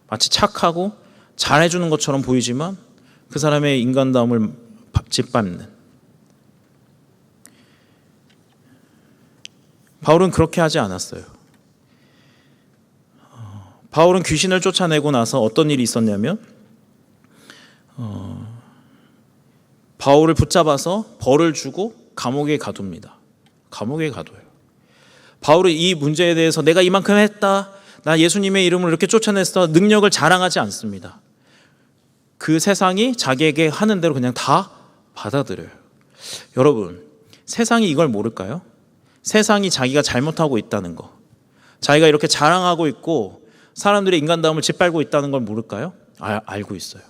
마치 착하고 잘해주는 것처럼 보이지만 그 사람의 인간다움을 짓밟는. 바울은 그렇게 하지 않았어요. 바울은 귀신을 쫓아내고 나서 어떤 일이 있었냐면 바울을 붙잡아서 벌을 주고 감옥에 가둡니다. 감옥에 가둬요. 바울은 이 문제에 대해서 내가 이만큼 했다, 나 예수님의 이름을 이렇게 쫓아냈어, 능력을 자랑하지 않습니다. 그 세상이 자기에게 하는 대로 그냥 다 받아들여요. 여러분, 세상이 이걸 모를까요? 세상이 자기가 잘못하고 있다는 거, 자기가 이렇게 자랑하고 있고 사람들의 인간다움을 짓밟고 있다는 걸 모를까요? 알고 있어요.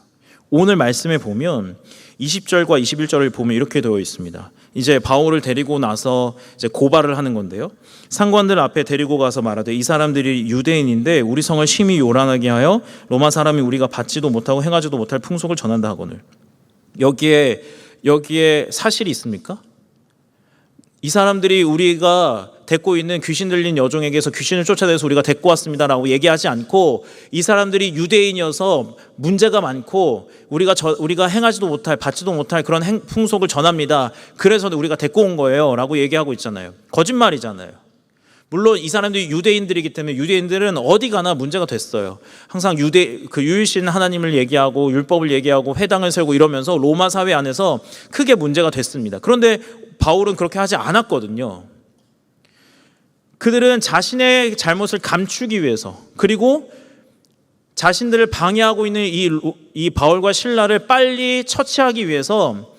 오늘 말씀에 보면 20절과 21절을 보면 이렇게 되어 있습니다. 이제 바울을 데리고 나서 이제 고발을 하는 건데요. 상관들 앞에 데리고 가서 말하되 이 사람들이 유대인인데 우리 성을 심히 요란하게 하여 로마 사람이 우리가 받지도 못하고 행하지도 못할 풍속을 전한다 하거늘. 여기에 사실이 있습니까? 이 사람들이 우리가 데리고 있는 귀신 들린 여종에게서 귀신을 쫓아내서 우리가 데리고 왔습니다라고 얘기하지 않고, 이 사람들이 유대인이어서 문제가 많고 우리가 행하지도 못할, 받지도 못할 그런 풍속을 전합니다. 그래서 우리가 데리고 온 거예요 라고 얘기하고 있잖아요. 거짓말이잖아요. 물론 이 사람들이 유대인들이기 때문에 유대인들은 어디 가나 문제가 됐어요. 항상 유일신 하나님을 얘기하고 율법을 얘기하고 회당을 세우고 이러면서 로마 사회 안에서 크게 문제가 됐습니다. 그런데 바울은 그렇게 하지 않았거든요. 그들은 자신의 잘못을 감추기 위해서, 그리고 자신들을 방해하고 있는 이 바울과 실라를 빨리 처치하기 위해서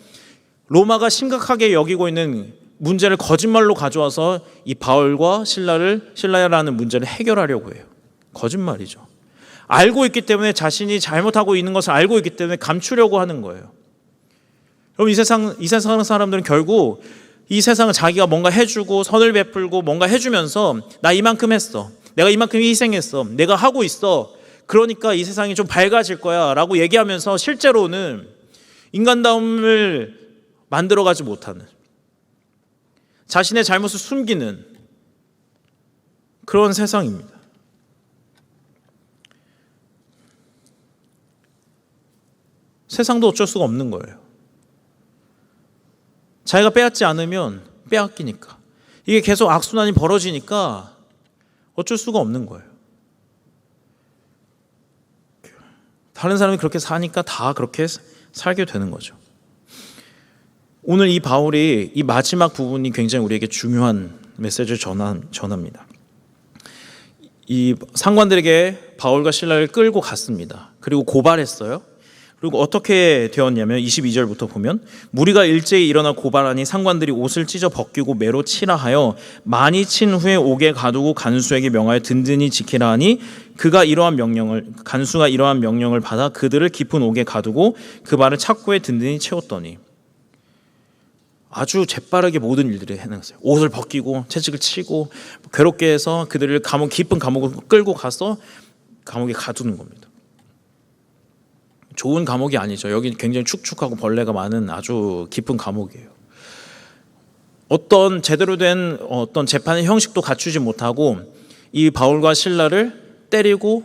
로마가 심각하게 여기고 있는 문제를 거짓말로 가져와서 이 바울과 실라라는 문제를 해결하려고 해요. 거짓말이죠. 알고 있기 때문에, 자신이 잘못하고 있는 것을 알고 있기 때문에 감추려고 하는 거예요. 그럼 이 세상 사람들은 결국 이 세상을 자기가 뭔가 해주고 선을 베풀고 뭔가 해주면서 나 이만큼 했어, 내가 이만큼 희생했어, 내가 하고 있어, 그러니까 이 세상이 좀 밝아질 거야 라고 얘기하면서 실제로는 인간다움을 만들어가지 못하는, 자신의 잘못을 숨기는 그런 세상입니다. 세상도 어쩔 수가 없는 거예요. 자기가 빼앗지 않으면 빼앗기니까, 이게 계속 악순환이 벌어지니까 어쩔 수가 없는 거예요. 다른 사람이 그렇게 사니까 다 그렇게 살게 되는 거죠. 오늘 이 바울이 이 마지막 부분이 굉장히 우리에게 중요한 메시지를 전합니다. 이 상관들에게 바울과 실라를 끌고 갔습니다. 그리고 고발했어요. 그리고 어떻게 되었냐면 22절부터 보면, 무리가 일제히 일어나 고발하니 상관들이 옷을 찢어 벗기고 매로 치라 하여 많이 친 후에 옥에 가두고 간수에게 명하여 든든히 지키라 하니 간수가 이러한 명령을 받아 그들을 깊은 옥에 가두고 그 발을 착고에 든든히 채웠더니, 아주 재빠르게 모든 일들을 해냈어요. 옷을 벗기고 채찍을 치고 괴롭게 해서 그들을 깊은 감옥을 끌고 가서 감옥에 가두는 겁니다. 좋은 감옥이 아니죠. 여기 굉장히 축축하고 벌레가 많은 아주 깊은 감옥이에요. 어떤 제대로 된 재판의 형식도 갖추지 못하고 이 바울과 실라를 때리고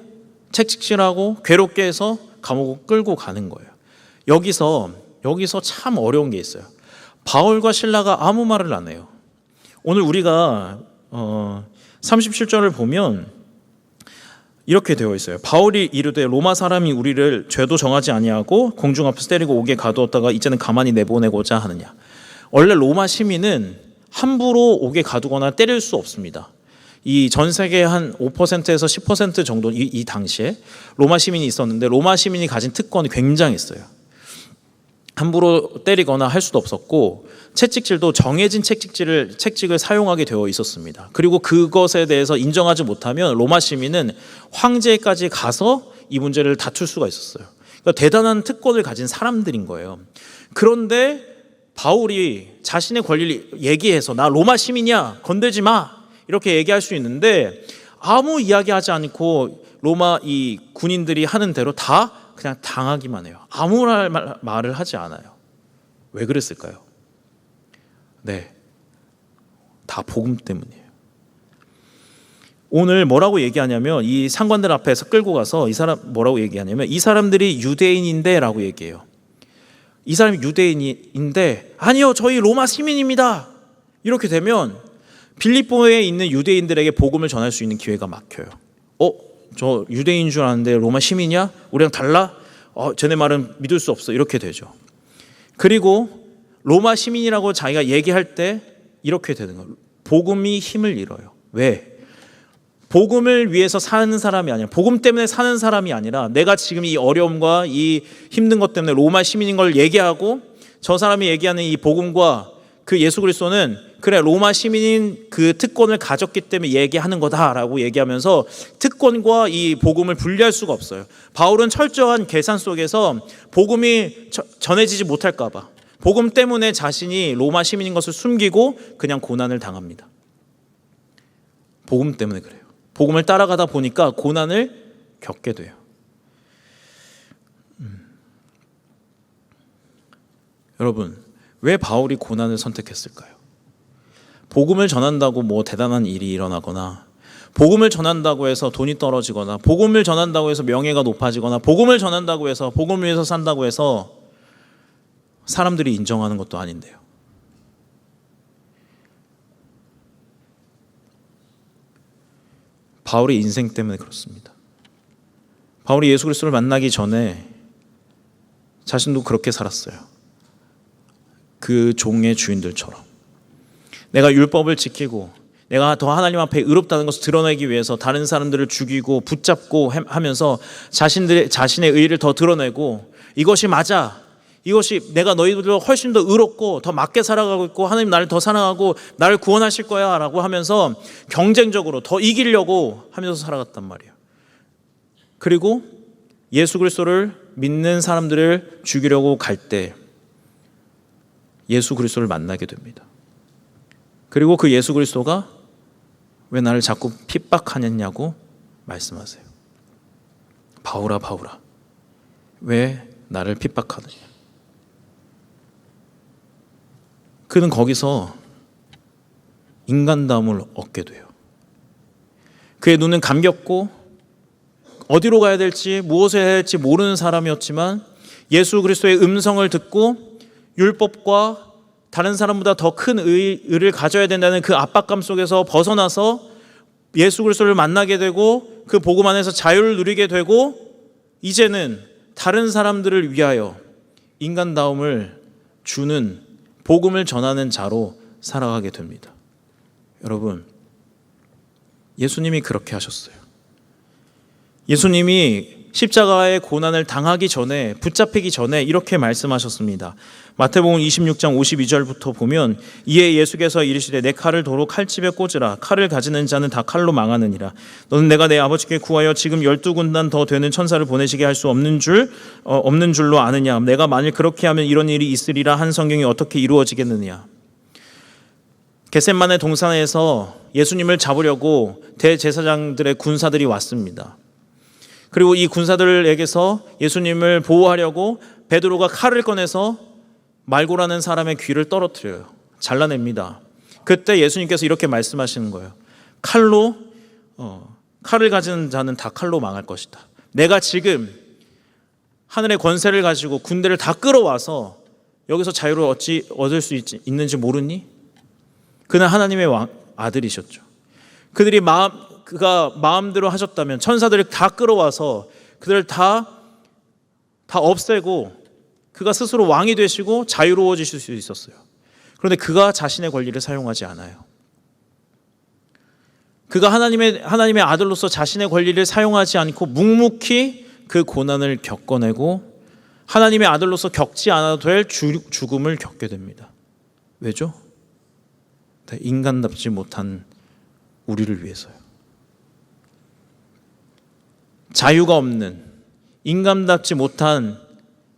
채찍질하고 괴롭게 해서 감옥을 끌고 가는 거예요. 여기서 참 어려운 게 있어요. 바울과 실라가 아무 말을 안 해요. 오늘 우리가 37절을 보면 이렇게 되어 있어요. 바울이 이르되 로마 사람이 우리를 죄도 정하지 아니하고 공중 앞에서 때리고 옥에 가두었다가 이제는 가만히 내보내고자 하느냐. 원래 로마 시민은 함부로 옥에 가두거나 때릴 수 없습니다. 이 전 세계 한 5%에서 10% 정도 이 당시에 로마 시민이 있었는데 로마 시민이 가진 특권이 굉장했어요. 함부로 때리거나 할 수도 없었고 채찍질도 정해진 채찍을 사용하게 되어 있었습니다. 그리고 그것에 대해서 인정하지 못하면 로마 시민은 황제까지 가서 이 문제를 다툴 수가 있었어요. 그러니까 대단한 특권을 가진 사람들인 거예요. 그런데 바울이 자신의 권리를 얘기해서 나 로마 시민이야 건들지 마 이렇게 얘기할 수 있는데 아무 이야기하지 않고 로마 이 군인들이 하는 대로 다 그냥 당하기만 해요. 아무 말을 하지 않아요. 왜 그랬을까요? 네, 다 복음 때문이에요. 오늘 뭐라고 얘기하냐면 이 상관들 앞에서 끌고 가서 이 사람 뭐라고 얘기하냐면 이 사람들이 유대인인데 라고 얘기해요. 이 사람이 유대인인데 아니요 저희 로마 시민입니다. 이렇게 되면 빌립보에 있는 유대인들에게 복음을 전할 수 있는 기회가 막혀요. 저 유대인인 줄 아는데 로마 시민이야? 우리랑 달라? 쟤네 말은 믿을 수 없어. 이렇게 되죠. 그리고 로마 시민이라고 자기가 얘기할 때 이렇게 되는 거예요. 복음이 힘을 잃어요. 왜? 복음을 위해서 사는 사람이 아니라 복음 때문에 사는 사람이 아니라 내가 지금 이 어려움과 이 힘든 것 때문에 로마 시민인 걸 얘기하고 저 사람이 얘기하는 이 복음과 그 예수 그리스도는 그래 로마 시민인 그 특권을 가졌기 때문에 얘기하는 거다라고 얘기하면서 특권과 이 복음을 분리할 수가 없어요. 바울은 철저한 계산 속에서 복음이 전해지지 못할까 봐 복음 때문에 자신이 로마 시민인 것을 숨기고 그냥 고난을 당합니다. 복음 때문에 그래요. 복음을 따라가다 보니까 고난을 겪게 돼요. 여러분, 왜 바울이 고난을 선택했을까요? 복음을 전한다고 뭐 대단한 일이 일어나거나 복음을 전한다고 해서 돈이 떨어지거나 복음을 전한다고 해서 명예가 높아지거나 복음을 전한다고 해서 복음을 위해서 산다고 해서 사람들이 인정하는 것도 아닌데요. 바울의 인생 때문에 그렇습니다. 바울이 예수 그리스도를 만나기 전에 자신도 그렇게 살았어요. 그 종의 주인들처럼 내가 율법을 지키고 내가 더 하나님 앞에 의롭다는 것을 드러내기 위해서 다른 사람들을 죽이고 붙잡고 하면서 자신의 의의를 더 드러내고 이것이 맞아, 이것이 내가 너희들보다 훨씬 더 의롭고 더 맞게 살아가고 있고 하나님 나를 더 사랑하고 나를 구원하실 거야 라고 하면서 경쟁적으로 더 이기려고 하면서 살아갔단 말이에요. 그리고 예수 그리스도를 믿는 사람들을 죽이려고 갈 때 예수 그리스도를 만나게 됩니다. 그리고 그 예수 그리스도가 왜 나를 자꾸 핍박하냐고 말씀하세요. 바울아 바울아 왜 나를 핍박하느냐. 그는 거기서 인간다움을 얻게 돼요. 그의 눈은 감겼고 어디로 가야 될지 무엇을 해야 할지 모르는 사람이었지만 예수 그리스도의 음성을 듣고 율법과 다른 사람보다 더 큰 의를 가져야 된다는 그 압박감 속에서 벗어나서 예수 그리스도를 만나게 되고 그 복음 안에서 자유를 누리게 되고 이제는 다른 사람들을 위하여 인간다움을 주는 복음을 전하는 자로 살아가게 됩니다. 여러분, 예수님이 그렇게 하셨어요. 예수님이 십자가의 고난을 당하기 전에 붙잡히기 전에 이렇게 말씀하셨습니다. 마태복음 26장 52절부터 보면 이에 예수께서 이르시되 내 칼을 도로 칼집에 꽂으라. 칼을 가지는 자는 다 칼로 망하느니라. 너는 내가 내 아버지께 구하여 지금 12군단 더 되는 천사를 보내시게 할 수 없는 줄로 아느냐. 내가 만일 그렇게 하면 이런 일이 있으리라 한 성경이 어떻게 이루어지겠느냐. 겟셋마네 동산에서 예수님을 잡으려고 대제사장들의 군사들이 왔습니다. 그리고 이 군사들에게서 예수님을 보호하려고 베드로가 칼을 꺼내서 말고라는 사람의 귀를 떨어뜨려요. 잘라냅니다. 그때 예수님께서 이렇게 말씀하시는 거예요. 칼을 가진 자는 다 칼로 망할 것이다. 내가 지금 하늘의 권세를 가지고 군대를 다 끌어와서 여기서 자유를 얻을 수 있는지 모르니? 그는 하나님의 아들이셨죠. 그가 마음대로 하셨다면 천사들을 다 끌어와서 그들을 다 없애고 그가 스스로 왕이 되시고 자유로워지실 수 있었어요. 그런데 그가 자신의 권리를 사용하지 않아요. 그가 하나님의 아들로서 자신의 권리를 사용하지 않고 묵묵히 그 고난을 겪어내고 하나님의 아들로서 겪지 않아도 될 죽음을 겪게 됩니다. 왜죠? 인간답지 못한 우리를 위해서요. 자유가 없는 인간답지 못한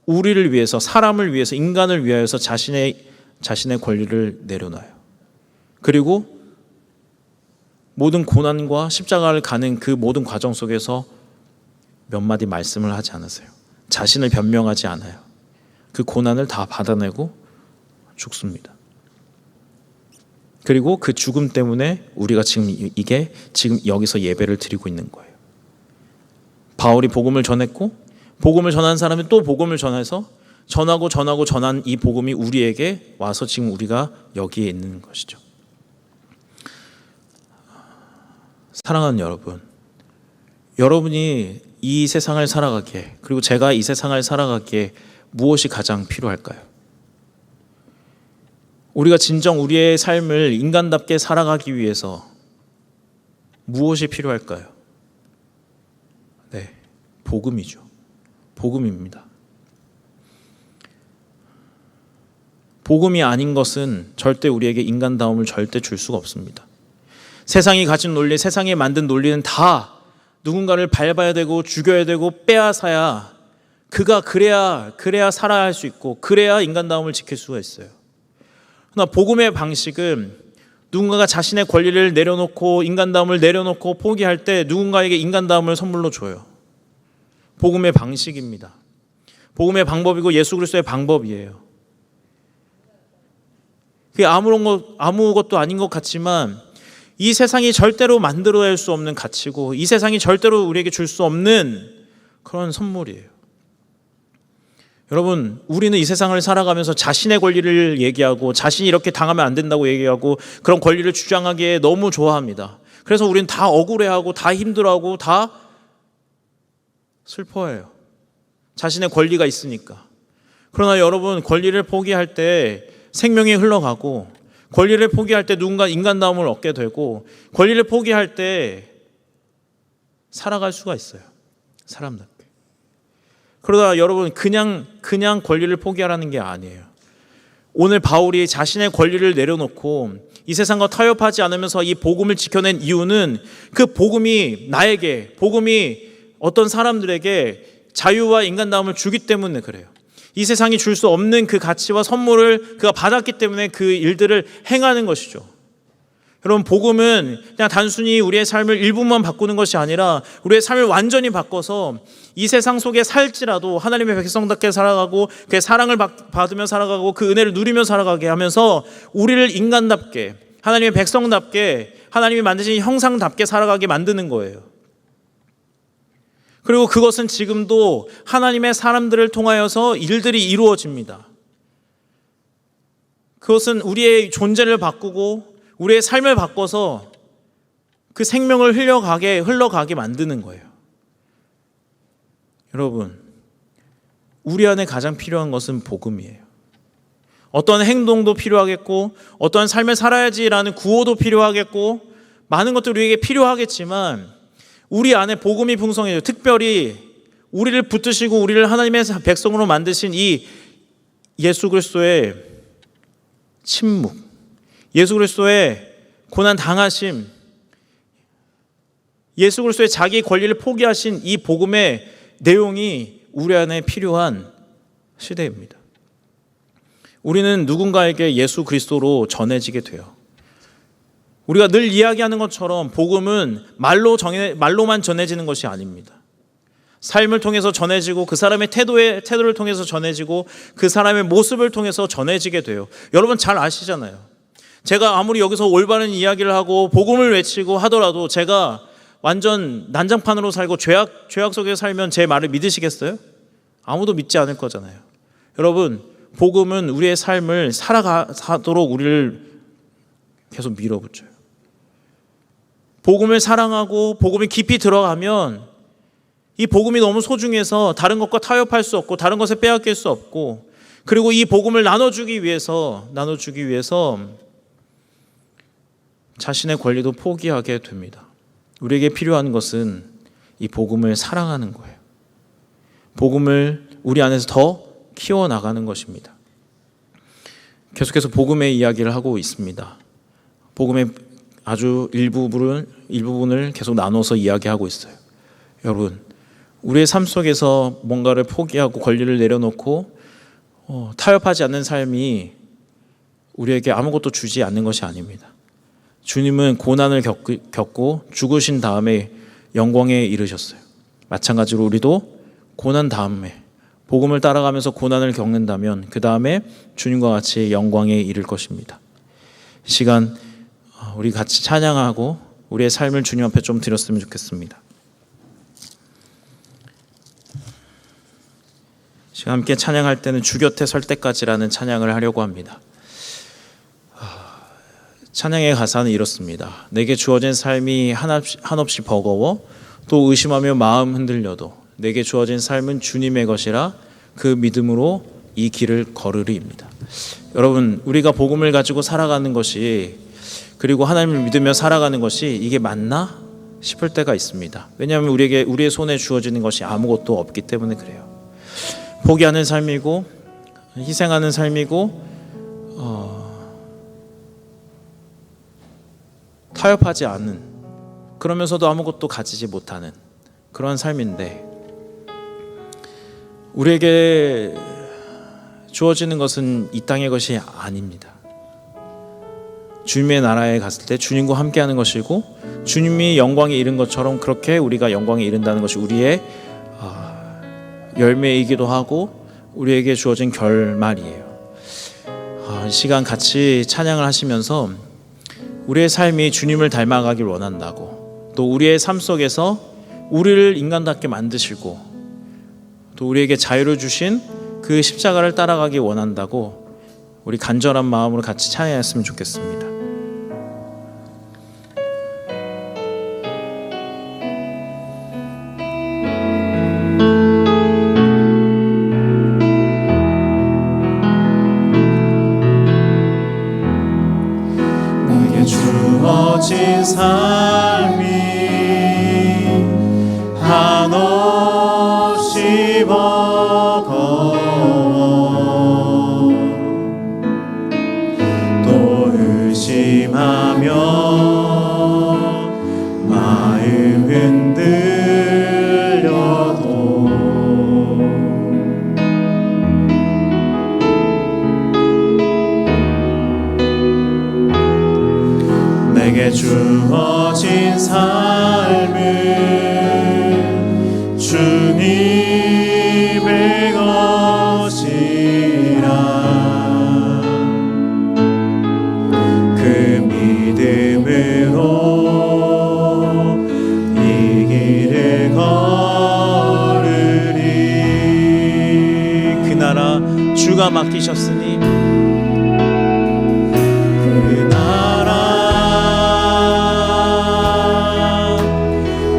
우리를 위해서, 사람을 위해서, 인간을 위하여서 자신의 권리를 내려놔요. 그리고 모든 고난과 십자가를 가는 그 모든 과정 속에서 몇 마디 말씀을 하지 않으세요. 자신을 변명하지 않아요. 그 고난을 다 받아내고 죽습니다. 그리고 그 죽음 때문에 우리가 지금 여기서 예배를 드리고 있는 거예요. 바울이 복음을 전했고, 복음을 전한 사람이 또 복음을 전해서 전하고 전한 이 복음이 우리에게 와서 지금 우리가 여기에 있는 것이죠. 사랑하는 여러분, 여러분이 이 세상을 살아가기에, 그리고 제가 이 세상을 살아가기에 무엇이 가장 필요할까요? 우리가 진정 우리의 삶을 인간답게 살아가기 위해서 무엇이 필요할까요? 네, 복음이죠. 복음입니다. 복음이 아닌 것은 절대 우리에게 인간다움을 절대 줄 수가 없습니다. 세상이 가진 논리, 세상이 만든 논리는 다 누군가를 밟아야 되고 죽여야 되고 빼앗아야 그가 그래야 살아야 할 수 있고 그래야 인간다움을 지킬 수가 있어요. 그러나 복음의 방식은 누군가가 자신의 권리를 내려놓고 인간다움을 내려놓고 포기할 때 누군가에게 인간다움을 선물로 줘요. 복음의 방식입니다. 복음의 방법이고 예수 그리스도의 방법이에요. 그게 아무것도 아닌 것 같지만 이 세상이 절대로 만들어낼 수 없는 가치고 이 세상이 절대로 우리에게 줄 수 없는 그런 선물이에요. 여러분, 우리는 이 세상을 살아가면서 자신의 권리를 얘기하고 자신이 이렇게 당하면 안 된다고 얘기하고 그런 권리를 주장하기에 너무 좋아합니다. 그래서 우리는 다 억울해하고 다 힘들어하고 다 슬퍼해요. 자신의 권리가 있으니까. 그러나 여러분, 권리를 포기할 때 생명이 흘러가고 권리를 포기할 때 누군가 인간다움을 얻게 되고 권리를 포기할 때 살아갈 수가 있어요. 사람답게. 그러다 여러분 그냥 권리를 포기하라는 게 아니에요. 오늘 바울이 자신의 권리를 내려놓고 이 세상과 타협하지 않으면서 이 복음을 지켜낸 이유는 그 복음이 어떤 사람들에게 자유와 인간다움을 주기 때문에 그래요. 이 세상이 줄 수 없는 그 가치와 선물을 그가 받았기 때문에 그 일들을 행하는 것이죠. 여러분, 복음은 그냥 단순히 우리의 삶을 일부만 바꾸는 것이 아니라 우리의 삶을 완전히 바꿔서 이 세상 속에 살지라도 하나님의 백성답게 살아가고 그의 사랑을 받으며 살아가고 그 은혜를 누리며 살아가게 하면서 우리를 인간답게, 하나님의 백성답게, 하나님이 만드신 형상답게 살아가게 만드는 거예요. 그리고 그것은 지금도 하나님의 사람들을 통하여서 일들이 이루어집니다. 그것은 우리의 존재를 바꾸고 우리의 삶을 바꿔서 그 생명을 흘러가게 만드는 거예요. 여러분, 우리 안에 가장 필요한 것은 복음이에요. 어떤 행동도 필요하겠고 어떤 삶을 살아야지라는 구호도 필요하겠고 많은 것들이 우리에게 필요하겠지만 우리 안에 복음이 풍성해요. 특별히 우리를 붙드시고 우리를 하나님의 백성으로 만드신 이 예수 그리스도의 침묵, 예수 그리스도의 고난 당하심, 예수 그리스도의 자기 권리를 포기하신 이 복음의 내용이 우리 안에 필요한 시대입니다. 우리는 누군가에게 예수 그리스도로 전해지게 돼요. 우리가 늘 이야기하는 것처럼 복음은 말로만 전해지는 것이 아닙니다. 삶을 통해서 전해지고 그 사람의 태도를 통해서 전해지고 그 사람의 모습을 통해서 전해지게 돼요. 여러분 잘 아시잖아요. 제가 아무리 여기서 올바른 이야기를 하고 복음을 외치고 하더라도 제가 완전 난장판으로 살고 죄악 속에 살면 제 말을 믿으시겠어요? 아무도 믿지 않을 거잖아요. 여러분, 복음은 우리의 삶을 살아가도록 우리를 계속 밀어붙여요. 복음을 사랑하고 복음이 깊이 들어가면 이 복음이 너무 소중해서 다른 것과 타협할 수 없고 다른 것에 빼앗길 수 없고 그리고 이 복음을 나눠주기 위해서 자신의 권리도 포기하게 됩니다. 우리에게 필요한 것은 이 복음을 사랑하는 거예요. 복음을 우리 안에서 더 키워나가는 것입니다. 계속해서 복음의 이야기를 하고 있습니다. 복음의 아주 일부분을 계속 나눠서 이야기하고 있어요. 여러분, 우리의 삶 속에서 뭔가를 포기하고 권리를 내려놓고 타협하지 않는 삶이 우리에게 아무것도 주지 않는 것이 아닙니다. 주님은 고난을 겪고 죽으신 다음에 영광에 이르셨어요. 마찬가지로 우리도 고난 다음에 복음을 따라가면서 고난을 겪는다면 그 다음에 주님과 같이 영광에 이를 것입니다. 이 시간 우리 같이 찬양하고 우리의 삶을 주님 앞에 좀 드렸으면 좋겠습니다. 지금 함께 찬양할 때는 주 곁에 설 때까지라는 찬양을 하려고 합니다. 찬양의 가사는 이렇습니다. 내게 주어진 삶이 한없이 버거워 또 의심하며 마음 흔들려도 내게 주어진 삶은 주님의 것이라 그 믿음으로 이 길을 걸으리입니다. 여러분, 우리가 복음을 가지고 살아가는 것이, 그리고 하나님을 믿으며 살아가는 것이 이게 맞나 싶을 때가 있습니다. 왜냐하면 우리의 손에 주어지는 것이 아무것도 없기 때문에 그래요. 포기하는 삶이고 희생하는 삶이고 타협하지 않는, 그러면서도 아무것도 가지지 못하는 그런 삶인데, 우리에게 주어지는 것은 이 땅의 것이 아닙니다. 주님의 나라에 갔을 때 주님과 함께하는 것이고, 주님이 영광에 이른 것처럼 그렇게 우리가 영광에 이른다는 것이 우리의 열매이기도 하고 우리에게 주어진 결말이에요. 이 시간 같이 찬양을 하시면서 우리의 삶이 주님을 닮아가길 원한다고, 또 우리의 삶 속에서 우리를 인간답게 만드시고 또 우리에게 자유를 주신 그 십자가를 따라가기 원한다고 우리 간절한 마음으로 같이 찬양했으면 좋겠습니다. 내게 주어진 삶이 한없이 버거워 또 의심하며 마음 흔들려도 내게 주어진 삶은 주님의 것이라 그 믿음으로 이 길을 걸으리. 그 나라 주가 맡기셨으니 그 나라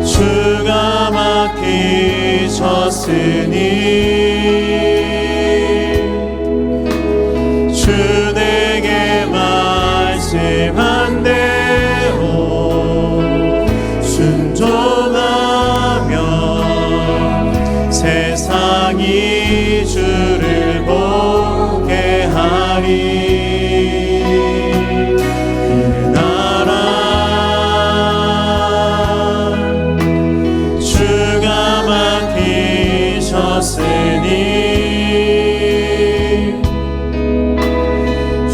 주가 맡기셨으니 주 내게 말씀한 대로 순종하며 세상이 주를 보게 하리. 그 나라 주가 맡기셨으니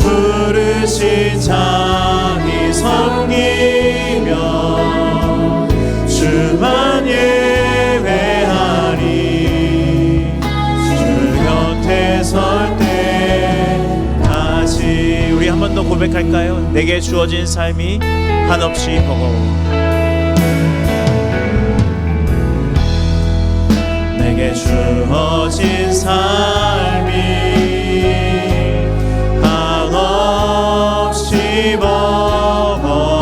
부르신 자니 섬기며 주만 예배하리. 주 곁에 설 때까지. 우리 한 번 더 고백할까요? 내게 주어진 삶이 한없이 버거워 내게 주어진 삶이 한없이 버거워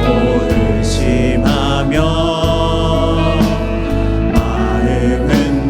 또 의심하며 마음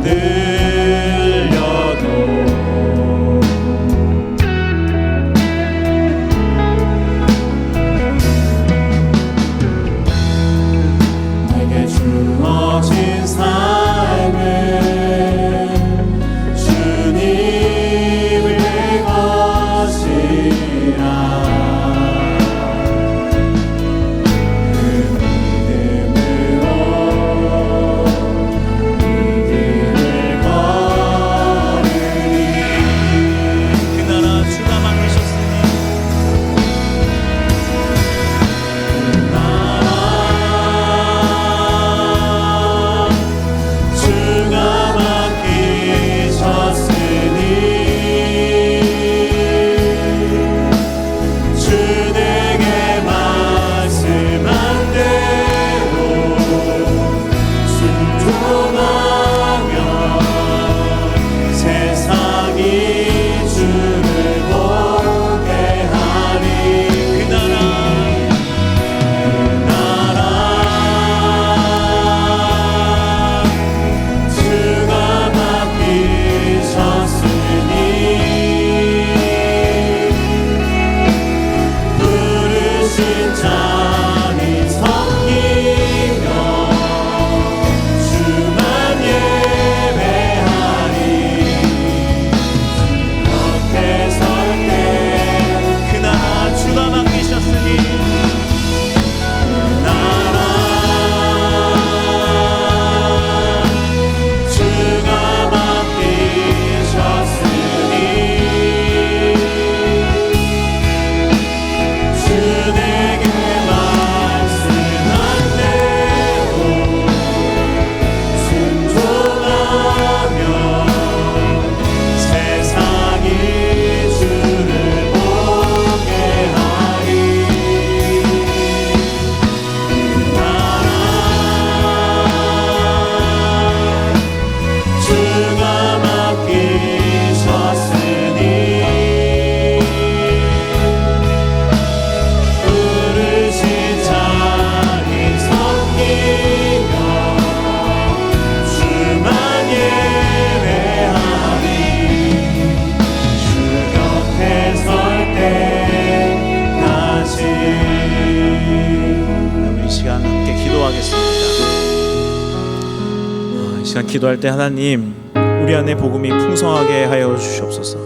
시간 기도할 때 하나님 우리 안에 복음이 풍성하게 하여 주시옵소서.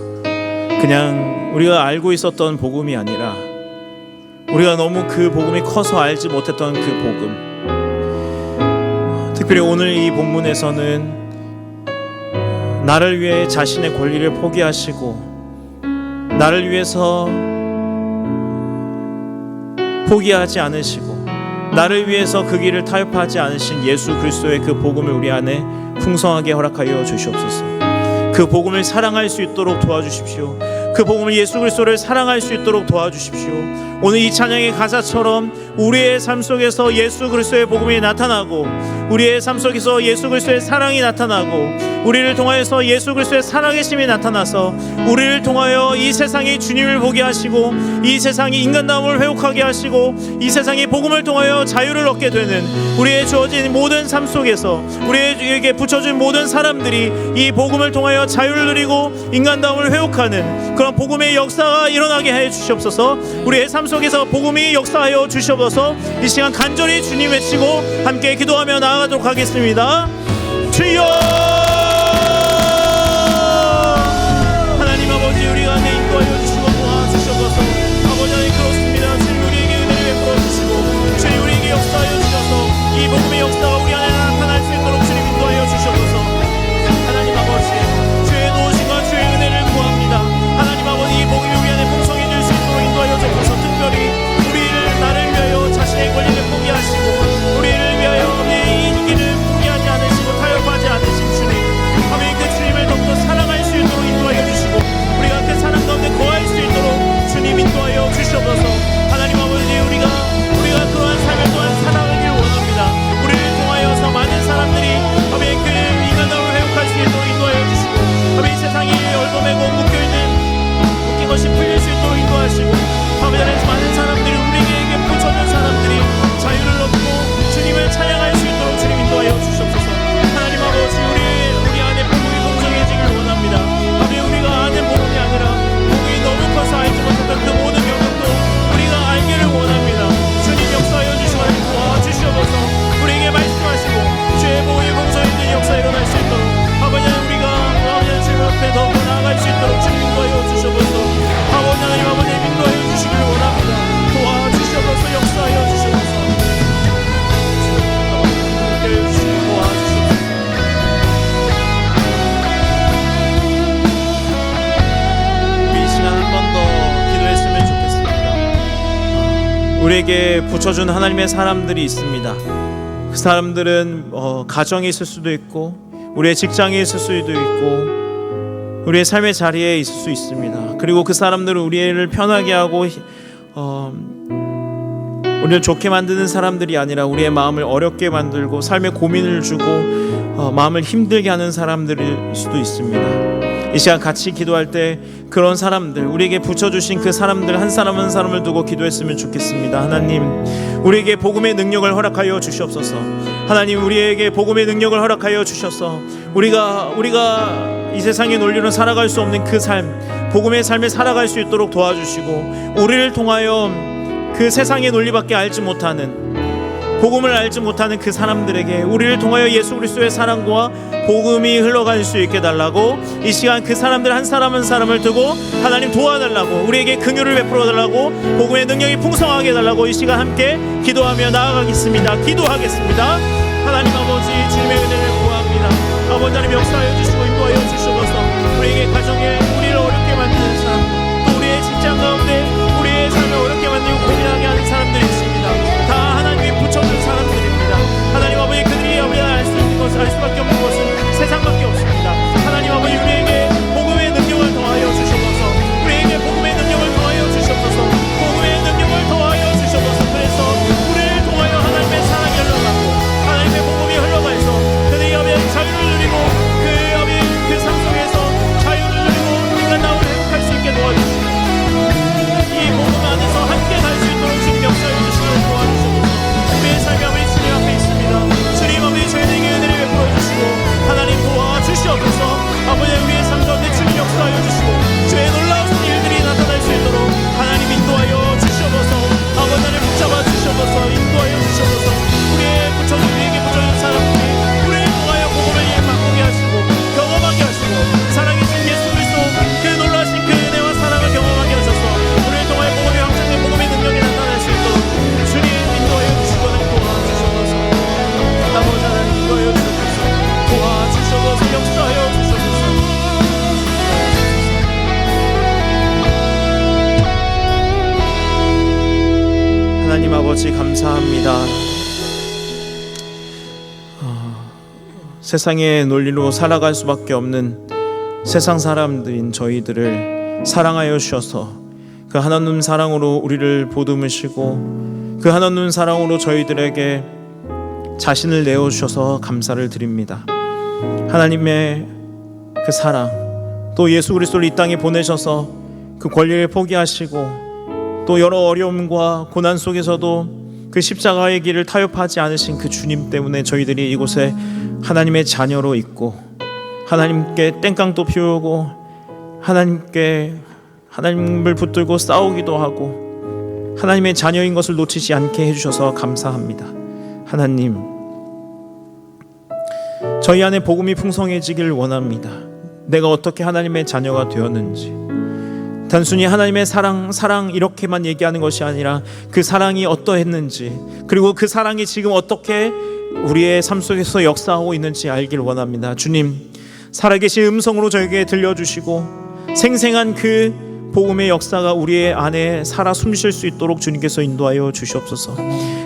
그냥 우리가 알고 있었던 복음이 아니라 우리가 너무 그 복음이 커서 알지 못했던 그 복음, 특별히 오늘 이 본문에서는 나를 위해 자신의 권리를 포기하시고 나를 위해서 포기하지 않으시고 나를 위해서 그 길을 타협하지 않으신 예수 그리스도의 그 복음을 우리 안에 풍성하게 허락하여 주시옵소서. 그 복음을 사랑할 수 있도록 도와주십시오. 그 복음을 예수 그리스도를 사랑할 수 있도록 도와주십시오. 오늘 이 찬양의 가사처럼 우리의 삶 속에서 예수 그리스도의 복음이 나타나고 우리의 삶 속에서 예수 그리스도의 사랑이 나타나고 우리를 통하여서 예수 그리스도의 살아계심이 나타나서 우리를 통하여 이 세상이 주님을 보게 하시고 이 세상이 인간다움을 회복하게 하시고 이 세상이 복음을 통하여 자유를 얻게 되는 우리의 주어진 모든 삶 속에서 우리에게 붙여진 모든 사람들이 이 복음을 통하여 자유를 누리고 인간다움을 회복하는 그런 복음의 역사가 일어나게 해 주시옵소서. 우리의 삶 속에서 복음이 역사하여 주시옵소서. 이 시간 간절히 주님 외치고 함께 기도하며 나아가도록 하겠습니다. 주여! 하나님 아버지 우리가 안에 인도하여 주시고 도와주시옵소서. 아버지 하나님 그렇습니다. 주님 우리에게 은혜를 베풀어 주시고 주님 우리에게 역사하여 주셔서 이 복음의 역사가 우리 안에 나타날 수 있도록 주님 인도하여 주시옵소서. 하나님 아버지 주의 도우심과 주의 은혜를 구합니다. 하나님 아버지 이 복음이 우리 안에 풍성해질 수 있도록 인도하여 주옵소서. 특별히 나를 위하여 자신의 권리를 포기하시고 우리를 위하여 이 길을 포기하지 않으시고 타협하지 않으신 주님, 아멘. 그 주님을 더욱더 사랑할 수 있도록 인도하여 주시고 우리가 그 사랑 가운데 거할 수 있도록 주님 인도하여 주시옵소서. 하나님 아버지 우리가 그러한 삶을 또한 살아가길 원합니다. 우리를 통하여서 많은 사람들이 아멘 그 인간다움을 회복할 수 있도록 인도하여 주시고 아멘 세상이 얼버매고 묶인 것이 풀릴 수 있도록 인도하시고 아멘 많은 사람들이 우리에게 붙여진 사람들이 자유를 얻고 주님을 찬양할 수 있도록 주님 인도하여 주시옵소서. 하나님 아버지 우리 안에 복음이 풍성해지길 원합니다. 아멘 우리가 아는 복음이 아니라 복음이 너무 커서 알지 못했던 그 모든 영역도 우리가 알기를 원합니다. 주님 역사하여 주시고 도와주시옵소서. 우리에게 말씀하시고 주의 복음이 풍성해지는 역사 일어날 수 있도록 아버지 우리가 주님 앞에 더 나아갈 수 있도록 주님 인도하여 주시옵소서. 아버지 하나님 아버지 인도하여 주시길 원합니다. 도와주시옵소서. 역사하여 주시옵소서. 우리 이 시간 한 번 더 기도했으면 좋겠습니다. 우리에게 붙여준 하나님의 사람들이 있습니다. 그 사람들은 가정에 있을 수도 있고 우리의 직장에 있을 수도 있고 우리의 삶의 자리에 있을 수 있습니다. 그리고 그 사람들은 우리를 편하게 하고 우리를 좋게 만드는 사람들이 아니라 우리의 마음을 어렵게 만들고 삶의 고민을 주고 마음을 힘들게 하는 사람들일 수도 있습니다. 이 시간 같이 기도할 때 그런 사람들 우리에게 붙여주신 그 사람들 한 사람 한 사람을 두고 기도했으면 좋겠습니다. 하나님 우리에게 복음의 능력을 허락하여 주시옵소서. 하나님 우리에게 복음의 능력을 허락하여 주셔서 우리가 이 세상의 논리로 살아갈 수 없는 그 삶 복음의 삶을 살아갈 수 있도록 도와주시고 우리를 통하여 그 세상의 논리밖에 알지 못하는 복음을 알지 못하는 그 사람들에게 우리를 통하여 예수 그리스도의 사랑과 복음이 흘러갈 수 있게 달라고 이 시간 그 사람들 한 사람 한 사람을 두고 하나님 도와달라고 우리에게 긍휼을 베풀어 달라고 복음의 능력이 풍성하게 해달라고 이 시간 함께 기도하며 나아가겠습니다. 기도하겠습니다. 하나님 아버지 주님의 은혜를 구합니다. 아버지 하나님 역사하여 주시고 인도하여 주시옵소서. 우리에게 가정에 우리를 어렵게 만드는 사람 또 우리의 직장 가운데 우리의 삶을 어렵게 만들고 고민하게 하는 사람들이 있습니다. 다 하나님이 붙여준 사람들입니다. 하나님 아버지 그들이 알 수 있는 것을 알 수밖에 없는 것은 세상밖에 없습니다. 하나님 아버지 우리에게 복음의 능력을 더하여 주시옵소서. 우리에게 복음의 능력을 더하여 주시옵소서. 복음의 능력을 더하여 주시옵소서. 그래서 우리를 통하여 하나님의 사랑이 흘러가고 하나님의 복음이 흘러가서 그들이 자유를 누리고 그 삶 속에서 자유를 누리고 아버지 감사합니다. 세상의 논리로 살아갈 수밖에 없는 세상 사람들인 저희들을 사랑하여 주셔서 그 한없는 사랑으로 우리를 보듬으시고 그 한없는 사랑으로 저희들에게 자신을 내어주셔서 감사를 드립니다. 하나님의 그 사랑, 또 예수 그리스도를 이 땅에 보내셔서 그 권리를 포기하시고 또 여러 어려움과 고난 속에서도 그 십자가의 길을 타협하지 않으신 그 주님 때문에 저희들이 이곳에 하나님의 자녀로 있고 하나님께 땡깡도 피우고 하나님을 붙들고 싸우기도 하고 하나님의 자녀인 것을 놓치지 않게 해주셔서 감사합니다. 하나님, 저희 안에 복음이 풍성해지길 원합니다. 내가 어떻게 하나님의 자녀가 되었는지, 단순히 하나님의 사랑 이렇게만 얘기하는 것이 아니라 그 사랑이 어떠했는지, 그리고 그 사랑이 지금 어떻게 우리의 삶 속에서 역사하고 있는지 알길 원합니다. 주님, 살아계신 음성으로 저에게 들려주시고 생생한 그 복음의 역사가 우리의 안에 살아 숨쉴 수 있도록 주님께서 인도하여 주시옵소서.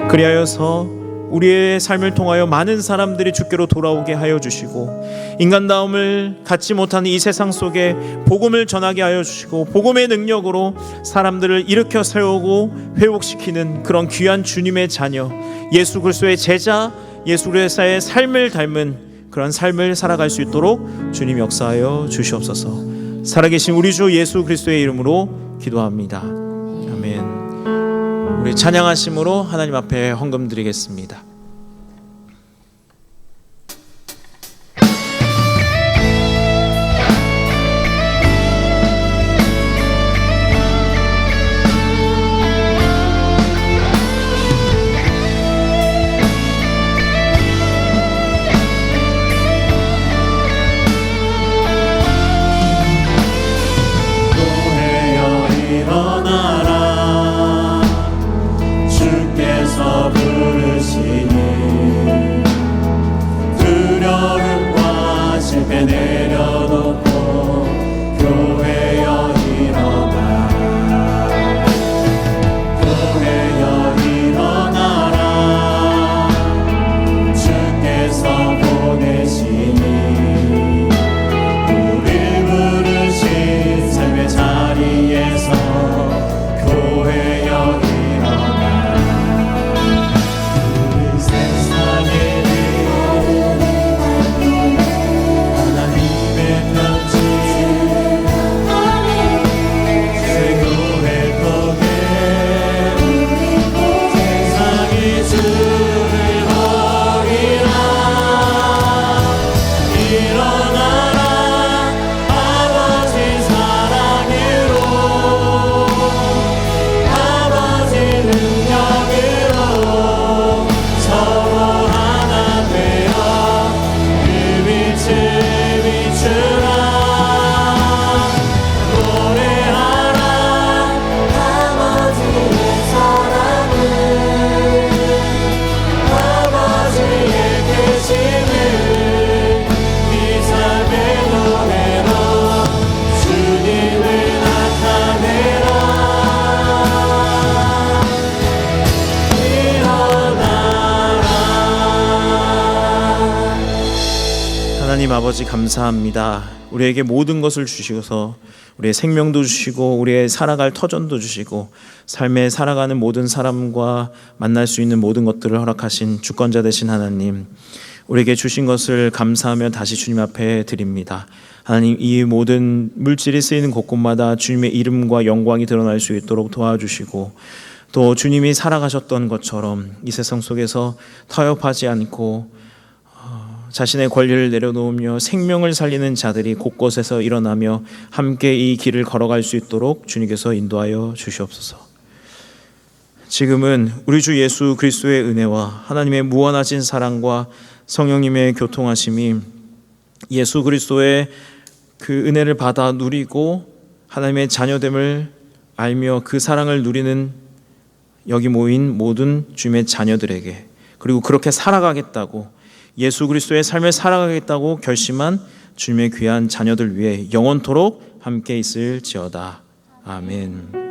그리하여서 우리의 삶을 통하여 많은 사람들이 주께로 돌아오게 하여 주시고 인간다움을 갖지 못하는 이 세상 속에 복음을 전하게 하여 주시고 복음의 능력으로 사람들을 일으켜 세우고 회복시키는 그런 귀한 주님의 자녀, 예수 그리스도의 제자, 예수 그리스도의 삶을 닮은 그런 삶을 살아갈 수 있도록 주님 역사하여 주시옵소서. 살아계신 우리 주 예수 그리스도의 이름으로 기도합니다. 아멘. 우리 찬양하심으로 하나님 앞에 헌금 드리겠습니다. 하나님 아버지 감사합니다. 우리에게 모든 것을 주시고서 우리의 생명도 주시고 우리의 살아갈 터전도 주시고 삶에 살아가는 모든 사람과 만날 수 있는 모든 것들을 허락하신 주권자 되신 하나님, 우리에게 주신 것을 감사하며 다시 주님 앞에 드립니다. 하나님, 이 모든 물질이 쓰이는 곳곳마다 주님의 이름과 영광이 드러날 수 있도록 도와주시고 또 주님이 살아가셨던 것처럼 이 세상 속에서 타협하지 않고 자신의 권리를 내려놓으며 생명을 살리는 자들이 곳곳에서 일어나며 함께 이 길을 걸어갈 수 있도록 주님께서 인도하여 주시옵소서. 지금은 우리 주 예수 그리스도의 은혜와 하나님의 무한하신 사랑과 성령님의 교통하심이 예수 그리스도의 그 은혜를 받아 누리고 하나님의 자녀됨을 알며 그 사랑을 누리는 여기 모인 모든 주님의 자녀들에게, 그리고 그렇게 살아가겠다고 예수 그리스도의 삶을 살아가겠다고 결심한 주님의 귀한 자녀들 위해 영원토록 함께 있을지어다. 아멘.